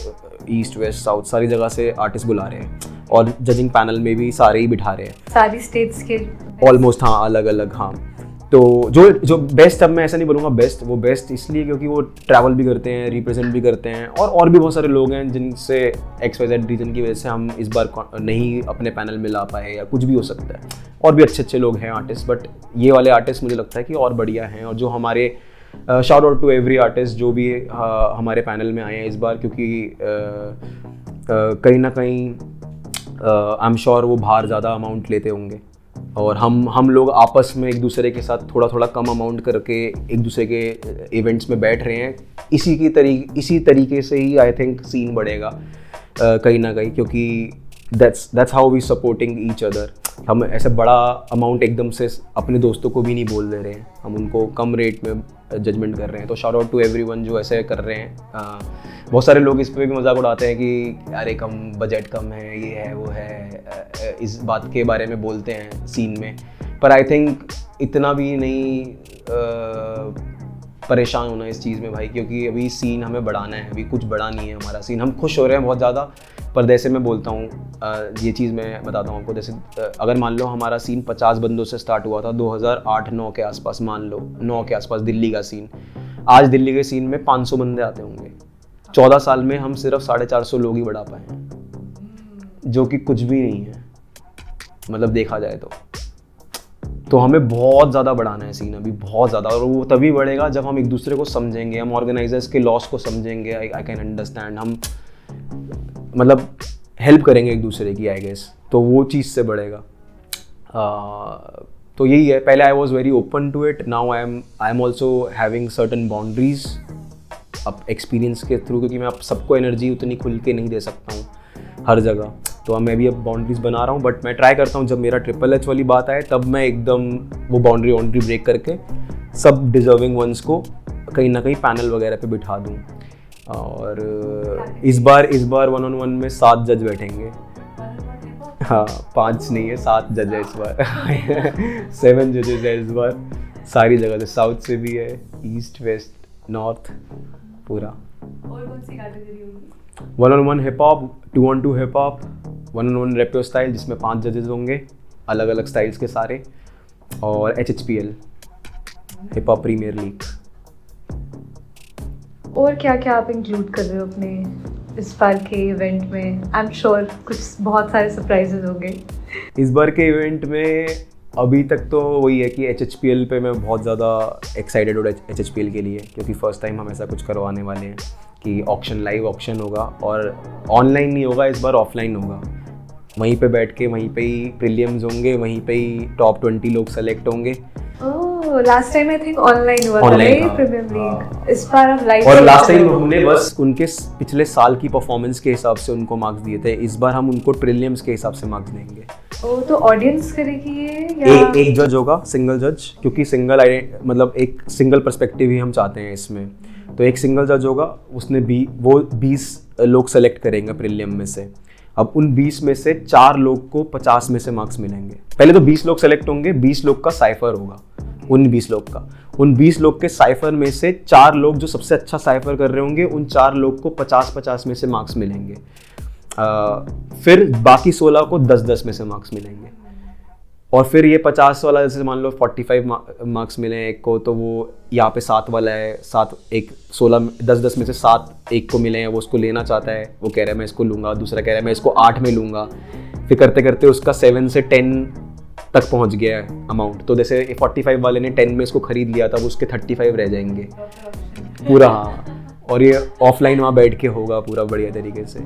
ईस्ट वेस्ट साउथ सारी जगह से आर्टिस्ट बुला रहे हैं और जजिंग पैनल में भी सारे ही बिठा रहे हैं, सारी स्टेट्स के ऑलमोस्ट, हाँ अलग अलग, हाँ। तो जो बेस्ट, अब मैं ऐसा नहीं बोलूँगा बेस्ट, वो बेस्ट इसलिए क्योंकि वो ट्रैवल भी करते हैं, रिप्रेजेंट भी करते हैं और भी बहुत सारे लोग हैं जिनसे XYZ रीजन की वजह से हम इस बार नहीं अपने पैनल में ला पाए या कुछ भी हो सकता है। और भी अच्छे लोग हैं आर्टिस्ट, बट ये वाले आर्टिस्ट मुझे लगता है कि और बढ़िया हैं। और जो हमारे shout out to every artist जो भी हमारे पैनल में आए हैं इस बार, क्योंकि कहीं ना कहीं आई एम श्योर वो बाहर ज़्यादा अमाउंट लेते होंगे और हम लोग आपस में एक दूसरे के साथ थोड़ा थोड़ा कम अमाउंट करके एक दूसरे के इवेंट्स में बैठ रहे हैं। इसी तरीके से ही आई थिंक सीन बढ़ेगा कहीं ना कहीं, क्योंकि that's how we supporting each other. हम ऐसे बड़ा अमाउंट एकदम से अपने दोस्तों को भी नहीं बोल दे रहे हैं, हम उनको कम रेट में जजमेंट कर रहे हैं। तो शाउट आउट टू एवरीवन जो ऐसे कर रहे हैं। बहुत सारे लोग इस पे भी मजाक उड़ाते हैं कि अरे कम बजट कम है, ये है वो है, इस बात के बारे में बोलते हैं सीन में। पर आई थिंक इतना भी नहीं परेशान होना इस चीज़ में भाई, क्योंकि अभी सीन हमें बढ़ाना है, अभी कुछ बड़ा नहीं है हमारा सीन। हम खुश हो रहे हैं बहुत ज़्यादा, पर जैसे मैं बोलता हूँ ये चीज़ मैं बताता हूँ आपको। जैसे अगर मान लो हमारा सीन 50 बंदों से स्टार्ट हुआ था 2008-9 के आसपास, मान लो 9 के आसपास दिल्ली का सीन, आज दिल्ली के सीन में 500 बंदे आते होंगे। 14 साल में हम सिर्फ 450 लोग ही बढ़ा पाए हैं, जो कि कुछ भी नहीं है मतलब देखा जाए तो हमें बहुत ज़्यादा बढ़ाना है सीन अभी, बहुत ज़्यादा। और वो तभी बढ़ेगा जब हम एक दूसरे को समझेंगे, हम ऑर्गेनाइजर्स के लॉस को समझेंगे। आई कैन अंडरस्टैंड, हम मतलब हेल्प करेंगे एक दूसरे की, आई गेस, तो वो चीज़ से बढ़ेगा। तो यही है, पहले I was very open to it, now I am also having certain boundaries अब एक्सपीरियंस के थ्रू, क्योंकि मैं अब सबको एनर्जी उतनी खुल के नहीं दे सकता हूँ हर जगह। तो अब मैं भी अब बाउंड्रीज बना रहा हूँ, बट मैं ट्राई करता हूँ जब मेरा ट्रिपल एच वाली बात आए तब मैं एकदम वो बाउंड्री ब्रेक करके सब डिजर्विंग वंस को कहीं ना कहीं पैनल वगैरह पे बिठा दूँ। और इस बार 1-on-1 में 7 जज बैठेंगे। हाँ 5 नहीं है 7 जज है इस बार 7 जजेस है इस बार, सारी जगह से, साउथ से भी है, ईस्ट वेस्ट नॉर्थ पूरा। और कौन सी कैटेगरी होगी? 1-on-1 hip hop, 2-on-2 hip hop, 1-on-1 रेपियो स्टाइल जिसमें 5 जजेस होंगे अलग अलग स्टाइल्स के सारे, और HHPL hip hop premier league. और क्या क्या आप इंक्लूड कर रहे हो अपने इस बार के इवेंट में? आई एम श्योर कुछ बहुत सारे सरप्राइजेज होंगे इस बार के इवेंट में। अभी तक तो वही है कि HHPL पे मैं बहुत ज़्यादा एक्साइटेड हूँ HHPL के लिए, क्योंकि फर्स्ट टाइम हम ऐसा कुछ करवाने वाले हैं कि ऑक्शन, लाइव ऑक्शन होगा, और ऑनलाइन नहीं होगा इस बार, ऑफलाइन होगा। वहीं पे बैठ के वहीं पे ही प्रीलिम्स होंगे, वहीं पे ही टॉप 20 लोग सेलेक्ट होंगे। Last time I think online हुआ था प्रीमियर लीग, इस बार हम लाइव। और लास्ट टाइम हमने बस उनके पिछले साल की परफॉर्मेंस के हिसाब से उनको मार्क्स दिए थे, इस बार हम उनको प्रीलिम्स के हिसाब से मार्क्स देंगे। तो ऑडियंस करेगी ये या एक जज होगा, सिंगल जज, क्योंकि मतलब एक सिंगल पर्सपेक्टिव ही हम चाहते हैं इसमें। तो एक सिंगल जज होगा, उसने वो 20 लोग सेलेक्ट करेंगे प्रीलिम में से। अब उन 20 में से 4 लोग को 50 में से मार्क्स मिलेंगे। पहले तो 20 लोग सेलेक्ट होंगे, 20 लोग का साइफर होगा, उन 20 लोग का। उन 20 लोग के साइफर में से 4 लोग जो सबसे अच्छा साइफर कर रहे होंगे, उन 4 लोग को 50-50 में से मार्क्स मिलेंगे। फिर बाकी 16 को 10-10 में से मार्क्स मिलेंगे। और फिर ये 50 वाला, जैसे मान लो 45 मार्क्स मिले एक को, तो वो यहाँ पे 7 वाला है, 7 एक 16 10-10 में से 7 एक को मिले हैं, वो उसको लेना चाहता है, वो कह रहा है मैं इसको लूँगा, दूसरा कह रहा है मैं इसको 8 में लूँगा। फिर करते करते उसका 7 से 10 तक पहुँच गया है अमाउंट। तो जैसे 45 वाले ने 10 में इसको खरीद लिया था, वो उसके 35 रह जाएंगे पूरा। हाँ, और ये ऑफलाइन वहाँ बैठ के होगा पूरा बढ़िया तरीके से।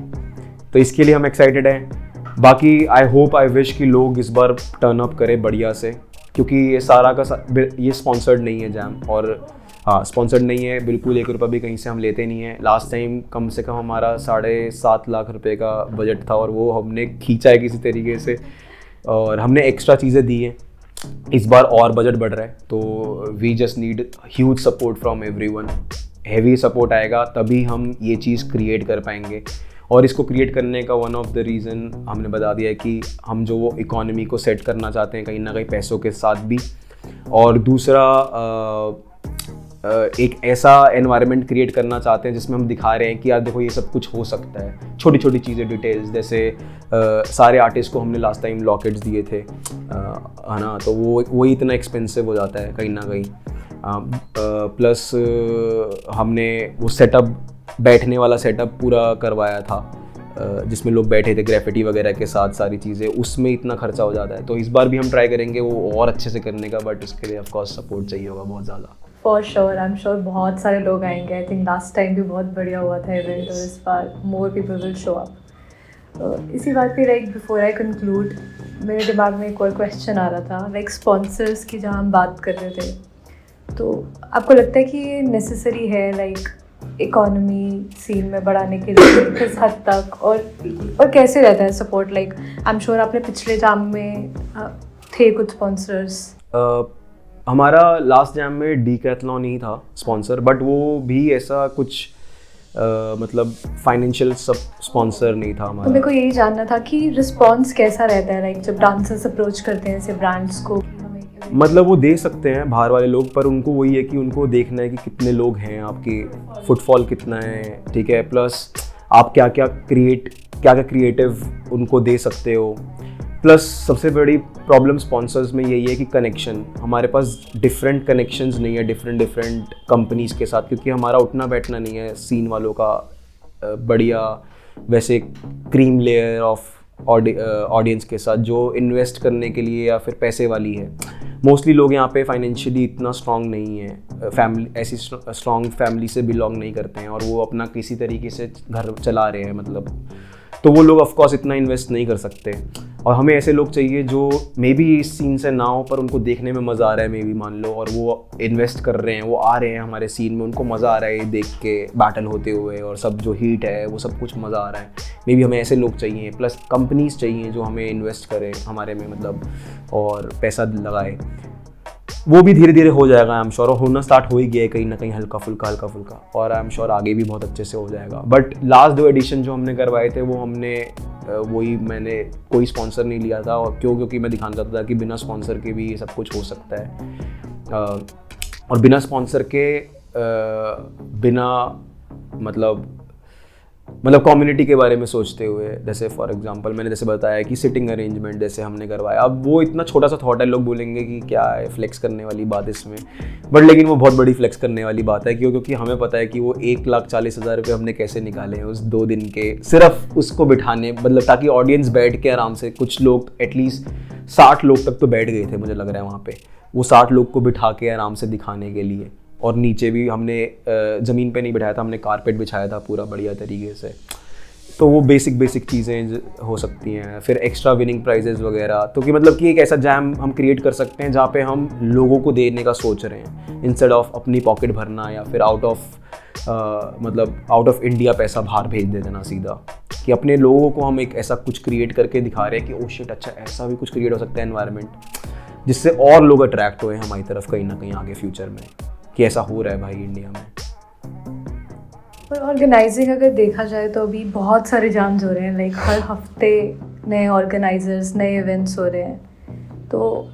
तो इसके लिए हम एक्साइटेड हैं। बाकी आई होप आई विश कि लोग इस बार टर्न अप करें बढ़िया से, क्योंकि ये सारा का ये स्पॉन्सर्ड नहीं है जैम, और हाँ स्पॉन्सर्ड नहीं है बिल्कुल, 1 रुपया भी कहीं से हम लेते नहीं है। लास्ट टाइम कम से कम हमारा 7.5 लाख रुपए का बजट था, और वो हमने खींचा है किसी तरीके से, और हमने एक्स्ट्रा चीज़ें दी हैं। इस बार और बजट बढ़ रहा है, तो we just need huge support from everyone. Heavy support आएगा तभी हम ये चीज़ क्रिएट कर पाएंगे। और इसको क्रिएट करने का वन ऑफ द रीज़न हमने बता दिया है कि हम जो वो इकोनॉमी को सेट करना चाहते हैं कहीं ना कहीं पैसों के साथ भी, और दूसरा एक ऐसा एनवायरनमेंट क्रिएट करना चाहते हैं जिसमें हम दिखा रहे हैं कि यार देखो ये सब कुछ हो सकता है। छोटी छोटी चीज़ें, डिटेल्स, जैसे सारे आर्टिस्ट को हमने लास्ट टाइम लॉकेट्स दिए थे, है ना, तो वो इतना एक्सपेंसिव हो जाता है कहीं ना कहीं। प्लस हमने वो सेटअप, बैठने वाला सेटअप पूरा करवाया था जिसमें लोग बैठे थे ग्रेफिटी वगैरह के साथ, सारी चीज़ें, उसमें इतना खर्चा हो जाता है। तो इस बार भी हम ट्राई करेंगे वो और अच्छे से करने का, बट उसके लिए ऑफकोर्स सपोर्ट चाहिए होगा बहुत ज़्यादा। For sure, I am sure बहुत सारे लोग आएंगे। आई थिंक लास्ट टाइम भी बहुत बढ़िया हुआ था इवेंट, और इस बार more people will show up. इसी बात पे लाइक बिफोर आई कंक्लूड, मेरे दिमाग में एक और क्वेश्चन आ रहा था, लाइक स्पॉन्सर्स की जहाँ हम बात कर रहे थे, तो आपको लगता है कि ये नेसेसरी है लाइक इकोनॉमी सीन में बढ़ाने के लिए किस हद तक, और कैसे रहता है support? Like I am sure आपने पिछले जाम में थे कुछ स्पॉन्सर्स। हमारा लास्ट जैम में डीकैथलॉन ही था स्पॉन्सर, बट वो भी ऐसा कुछ मतलब फाइनेंशियल सब स्पॉन्सर नहीं था हमारा। तो मेरे को यही जानना था कि रिस्पॉन्स कैसा रहता है लाइक जब डांसर्स अप्रोच करते हैं ऐसे ब्रांड्स को? मतलब वो दे सकते हैं बाहर वाले लोग, पर उनको वही है कि उनको देखना है कि कितने लोग हैं, आपकी फुटफॉल कितना है, ठीक है, प्लस आप क्या क्या क्रिएटिव उनको दे सकते हो। प्लस सबसे बड़ी प्रॉब्लम स्पॉन्सर्स में यही है कि कनेक्शन, हमारे पास डिफरेंट कनेक्शंस नहीं है डिफरेंट कंपनीज़ के साथ, क्योंकि हमारा उठना बैठना नहीं है सीन वालों का बढ़िया वैसे क्रीम लेयर ऑफ ऑडियंस के साथ जो इन्वेस्ट करने के लिए या फिर पैसे वाली है। मोस्टली लोग यहाँ पे फाइनेंशियली इतना स्ट्रॉन्ग नहीं है, फैमिली ऐसी स्ट्रॉन्ग फैमिली से बिलोंग नहीं करते हैं, और वो अपना किसी तरीके से घर चला रहे हैं, मतलब तो वो लोग ऑफकोर्स इतना इन्वेस्ट नहीं कर सकते। और हमें ऐसे लोग चाहिए जो मे बी इस सीन से ना हो, पर उनको देखने में मज़ा आ रहा है मे बी, मान लो, और वो इन्वेस्ट कर रहे हैं, वो आ रहे हैं हमारे सीन में, उनको मज़ा आ रहा है ये देख के बैटल होते हुए, और सब जो हीट है वो सब कुछ मज़ा आ रहा है। मे बी हमें ऐसे लोग चाहिए, प्लस कंपनीज चाहिए जो हमें इन्वेस्ट करें हमारे में, मतलब और पैसा लगाए। वो भी धीरे धीरे हो जाएगा आई एम श्योर, और होना स्टार्ट हो ही गया है कहीं ना कहीं हल्का फुल्का, और आई एम श्योर आगे भी बहुत अच्छे से हो जाएगा। बट लास्ट 2 एडिशन जो हमने करवाए थे वो हमने वही मैंने कोई स्पॉन्सर नहीं लिया था, और क्योंकि मैं दिखाना चाहता था कि बिना स्पॉन्सर के भी ये सब कुछ हो सकता है, और बिना स्पॉन्सर के बिना मतलब कम्युनिटी के बारे में सोचते हुए, जैसे फॉर एग्जांपल मैंने जैसे बताया कि सिटिंग अरेंजमेंट जैसे हमने करवाया, अब वो इतना छोटा सा थॉट है, लोग बोलेंगे कि क्या है फ्लेक्स करने वाली बात इसमें, बट लेकिन वो बहुत बड़ी फ्लेक्स करने वाली बात है, क्योंकि हमें पता है कि वो 1,40,000 रुपये हमने कैसे निकाले हैं उस 2 दिन के, सिर्फ उसको बिठाने, मतलब ताकि ऑडियंस बैठ के आराम से, कुछ लोग एटलीस्ट 60 लोग तक तो बैठ गए थे मुझे लग रहा है वहाँ पे, वो 60 लोग को बिठा के आराम से दिखाने के लिए। और नीचे भी हमने ज़मीन पे नहीं बिठाया था, हमने कारपेट बिछाया था पूरा बढ़िया तरीके से। तो वो बेसिक चीज़ें हो सकती हैं। फिर एक्स्ट्रा विनिंग प्राइजेज़ वगैरह, तो कि मतलब कि एक ऐसा जैम हम क्रिएट कर सकते हैं जहाँ पे हम लोगों को देने का सोच रहे हैं, इंस्टेड ऑफ अपनी पॉकेट भरना या फिर आउट ऑफ इंडिया पैसा बाहर भेज दे देना सीधा, कि अपने लोगों को हम एक ऐसा कुछ क्रिएट करके दिखा रहे हैं कि ओ शिट, अच्छा ऐसा भी कुछ क्रिएट हो सकता है एनवायरनमेंट, जिससे और लोग अट्रैक्ट हुए हमारी तरफ कहीं ना कहीं आगे फ्यूचर में, कि ऐसा हो रहा है भाई इंडिया में। और ऑर्गेनाइजिंग अगर देखा जाए तो अभी बहुत सारे जाम्स हो रहे हैं, लाइक हर हफ्ते नए ऑर्गेनाइजर्स, नए इवेंट्स हो रहे हैं, तो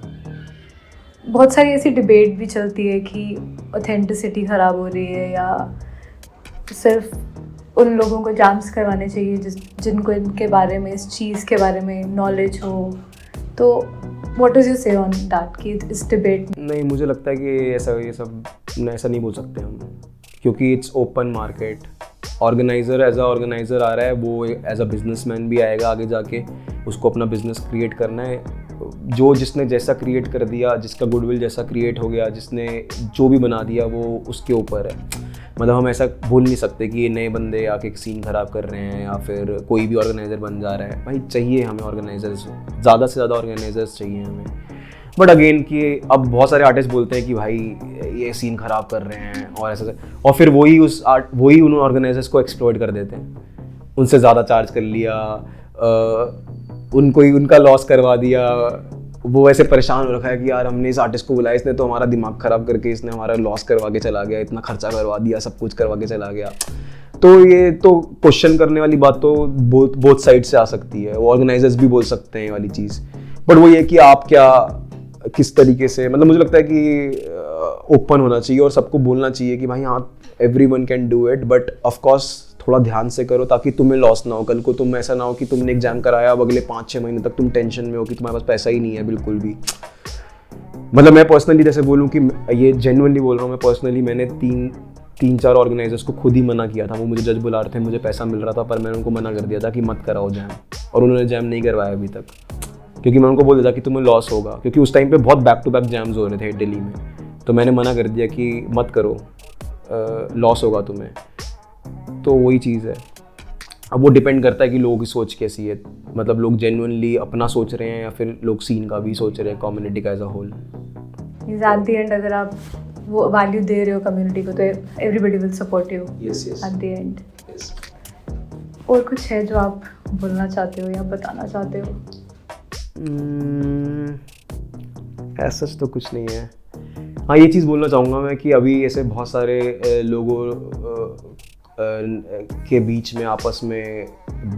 बहुत सारी ऐसी डिबेट भी चलती है कि ऑथेंटिसिटी ख़राब हो रही है, या सिर्फ उन लोगों को जाम्स करवाने चाहिए जिनको इनके बारे में, इस चीज़ के बारे में नॉलेज हो। तो व्हाट इज़ यू से ऑन दैट, कि इस डिबेट में? नहीं, मुझे लगता है कि ये सब ऐसा नहीं बोल सकते हम, क्योंकि it's open market. Organiser as a organiser आ रहा है, वो एज अ बिजनेसमैन भी आएगा आगे जाके, उसको अपना बिजनेस क्रिएट करना है। जिसने जैसा क्रिएट कर दिया, जिसका गुडविल जैसा क्रिएट हो गया, जिसने जो भी बना दिया, वो उसके ऊपर है। मतलब हम ऐसा बोल नहीं सकते कि ये नए बंदे आके सीन ख़राब कर रहे हैं या फिर कोई भी ऑर्गेनाइज़र बन जा रहा है। भाई चाहिए हमें ऑर्गेनाइजर्स, ज़्यादा से ज़्यादा ऑर्गेनाइजर्स चाहिए हमें। बट अगेन कि अब बहुत सारे आर्टिस्ट बोलते हैं कि भाई ये सीन ख़राब कर रहे हैं और ऐसा, और फिर वही उन ऑर्गेनाइजर्स को एक्सप्लॉइट कर देते हैं, उनसे ज़्यादा चार्ज कर लिया, उनका लॉस करवा दिया। वो ऐसे परेशान हो रखा है कि यार हमने इस आर्टिस्ट को बुलाया, इसने तो हमारा दिमाग ख़राब करके इसने हमारा लॉस करवा के चला गया, इतना खर्चा करवा दिया, सब कुछ करवा के चला गया। तो ये तो क्वेश्चन करने वाली बात तो बोथ साइड से आ सकती है। वो ऑर्गेनाइजर्स भी बोल सकते हैं ये वाली चीज़, बट वो ये कि आप किस तरीके से, मतलब मुझे लगता है कि ओपन होना चाहिए और सबको बोलना चाहिए कि भाई हाँ everyone can do it, but of course थोड़ा ध्यान से करो ताकि तुम्हें लॉस ना हो। कल को तुम ऐसा ना हो कि तुमने एग्जाम कराया, अब अगले 5-6 महीने तक तुम टेंशन में हो कि तुम्हारे पास पैसा ही नहीं है बिल्कुल भी। मतलब मैं पर्सनली जैसे बोलूँ कि ये जेन्युइनली बोल रहा हूँ, मैं पर्सनली मैंने 3-4 ऑर्गेनाइजर्स को खुद ही मना किया था। वो मुझे जज बुला रहे थे, मुझे पैसा मिल रहा था, पर मैंने उनको मना कर दिया था कि मत कराओ जैम, और उन्होंने जैम नहीं करवाया अभी तक, क्योंकि मैं उनको बोल दिया था कि तुम्हें लॉस होगा, क्योंकि उस टाइम पे बहुत बैक टू बैक जैम्स हो रहे थे दिल्ली में। तो मैंने मना कर दिया कि मत करो, लॉस होगा तुम्हें। तो वही चीज़ है। अब वो डिपेंड करता है कि लोगों की सोच कैसी है, मतलब लोग जेन्युइनली अपना सोच रहे हैं या फिर लोग सीन का भी सोच रहे हैं, कम्युनिटी का as a whole. At the end अगर आप वो वैल्यू दे रहे हो कम्युनिटी को, तो everybody will support you eight the and. और कुछ है जो आप बोलना चाहते हो या बताना चाहते हो? ऐसा तो कुछ नहीं है। हाँ, ये चीज़ बोलना चाहूँगा मैं कि अभी ऐसे बहुत सारे लोगों के बीच में आपस में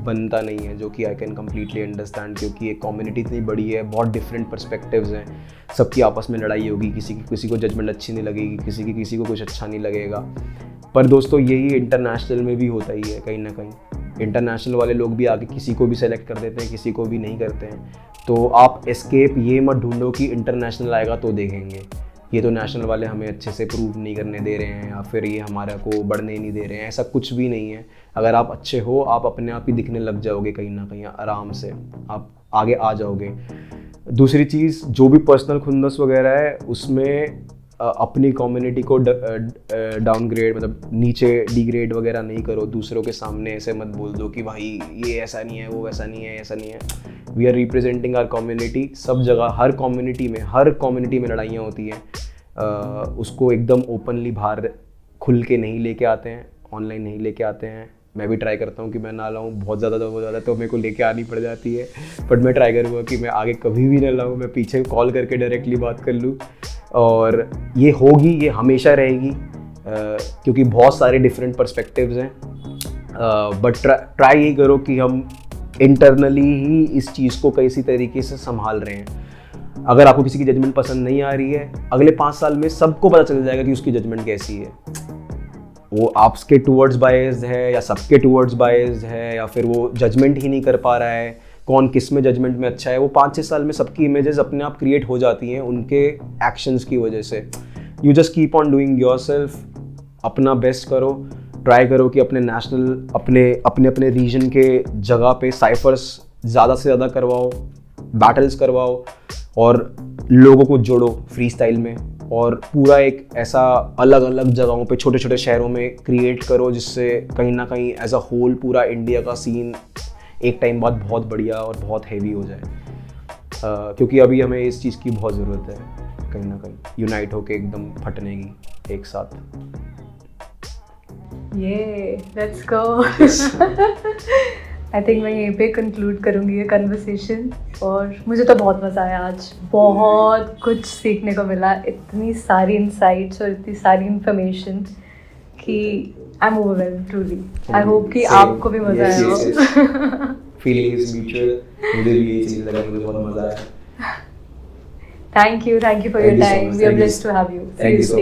बनता नहीं है, जो कि आई कैन कम्प्लीटली अंडरस्टैंड, क्योंकि एक कम्युनिटी इतनी बड़ी है, बहुत डिफरेंट पर्सपेक्टिव्स हैं, सबकी आपस में लड़ाई होगी, किसी को जजमेंट अच्छी नहीं लगेगी, किसी को कुछ अच्छा नहीं लगेगा। पर दोस्तों यही इंटरनेशनल में भी होता ही है कहीं ना कहीं। इंटरनेशनल वाले लोग भी आके किसी को भी सेलेक्ट कर देते हैं, किसी को भी नहीं करते हैं। तो आप एस्केप ये मत ढूंढो कि इंटरनेशनल आएगा तो देखेंगे, ये तो नेशनल वाले हमें अच्छे से प्रूव नहीं करने दे रहे हैं या फिर ये हमारे को बढ़ने नहीं दे रहे हैं, ऐसा कुछ भी नहीं है। अगर आप अच्छे हो, आप अपने आप ही दिखने लग जाओगे कहीं ना कहीं, आराम से आप आगे आ जाओगे। दूसरी चीज़, जो भी पर्सनल खुंदस वगैरह है उसमें अपनी कम्युनिटी को डाउनग्रेड, मतलब नीचे डिग्रेड वगैरह नहीं करो। दूसरों के सामने ऐसे मत बोल दो कि भाई ये ऐसा नहीं है, वो वैसा नहीं है, ऐसा नहीं है। We are representing our community. सब जगह हर कम्युनिटी में लड़ाइयाँ होती हैं, उसको एकदम ओपनली बाहर खुल के नहीं लेके आते हैं, ऑनलाइन नहीं लेके आते हैं, मैं भी ट्राई करता हूँ कि मैं ना लाऊं, बहुत ज़्यादा हो जाता है तो मेरे को लेके आनी पड़ जाती है, बट मैं ट्राई करूँगा कि मैं आगे कभी भी ना लाऊं, मैं पीछे कॉल करके डायरेक्टली बात कर लूँ। और ये होगी, ये हमेशा रहेगी, क्योंकि बहुत सारे डिफरेंट पर्सपेक्टिव्स हैं, बट ट्राई यही करो कि हम इंटरनली ही इस चीज़ को किसी तरीके से संभाल रहे हैं। अगर आपको किसी की जजमेंट पसंद नहीं आ रही है, अगले 5 साल में सबको पता चल जाएगा कि उसकी जजमेंट कैसी है, वो आपके टूवर्ड्स बायस्ड है या सबके टूवर्ड्स बायस्ड है, या फिर वो जजमेंट ही नहीं कर पा रहा है, कौन किस में जजमेंट में अच्छा है। वो 5-6 साल में सबकी इमेजेस अपने आप क्रिएट हो जाती हैं उनके एक्शंस की वजह से। You just keep on doing yourself, अपना बेस्ट करो, ट्राई करो कि अपने नेशनल अपने रीजन के जगह पे साइफर्स ज़्यादा से ज़्यादा करवाओ, बैटल्स करवाओ और लोगों को जोड़ो फ्री स्टाइल में, और पूरा एक ऐसा अलग अलग जगहों पे छोटे छोटे शहरों में क्रिएट करो जिससे कहीं ना कहीं एज अ होल पूरा इंडिया का सीन एक टाइम बाद बहुत बढ़िया और बहुत हैवी हो जाए, क्योंकि अभी हमें इस चीज़ की बहुत ज़रूरत है, कहीं ना कहीं यूनाइट होके एकदम फटने की एक साथ। ये लेट्स गो। आई थिंक मैं यहीं पे कंक्लूड करूँगी ये कन्वर्सेशन, और मुझे तो बहुत मज़ा आया आज, बहुत कुछ सीखने को मिला, इतनी सारी इंसाइट्स और इतनी सारी इंफॉर्मेशन कि I am overwhelmed truly. I hope कि आपको भी मज़ा आया हो। फीलिंग इज म्यूचुअल, मुझे भी ये चीज़ लगा, मुझे बहुत मज़ा आया। Thank you for your time. We are blessed to have you. Thank you so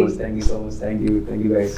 much. Thank you guys.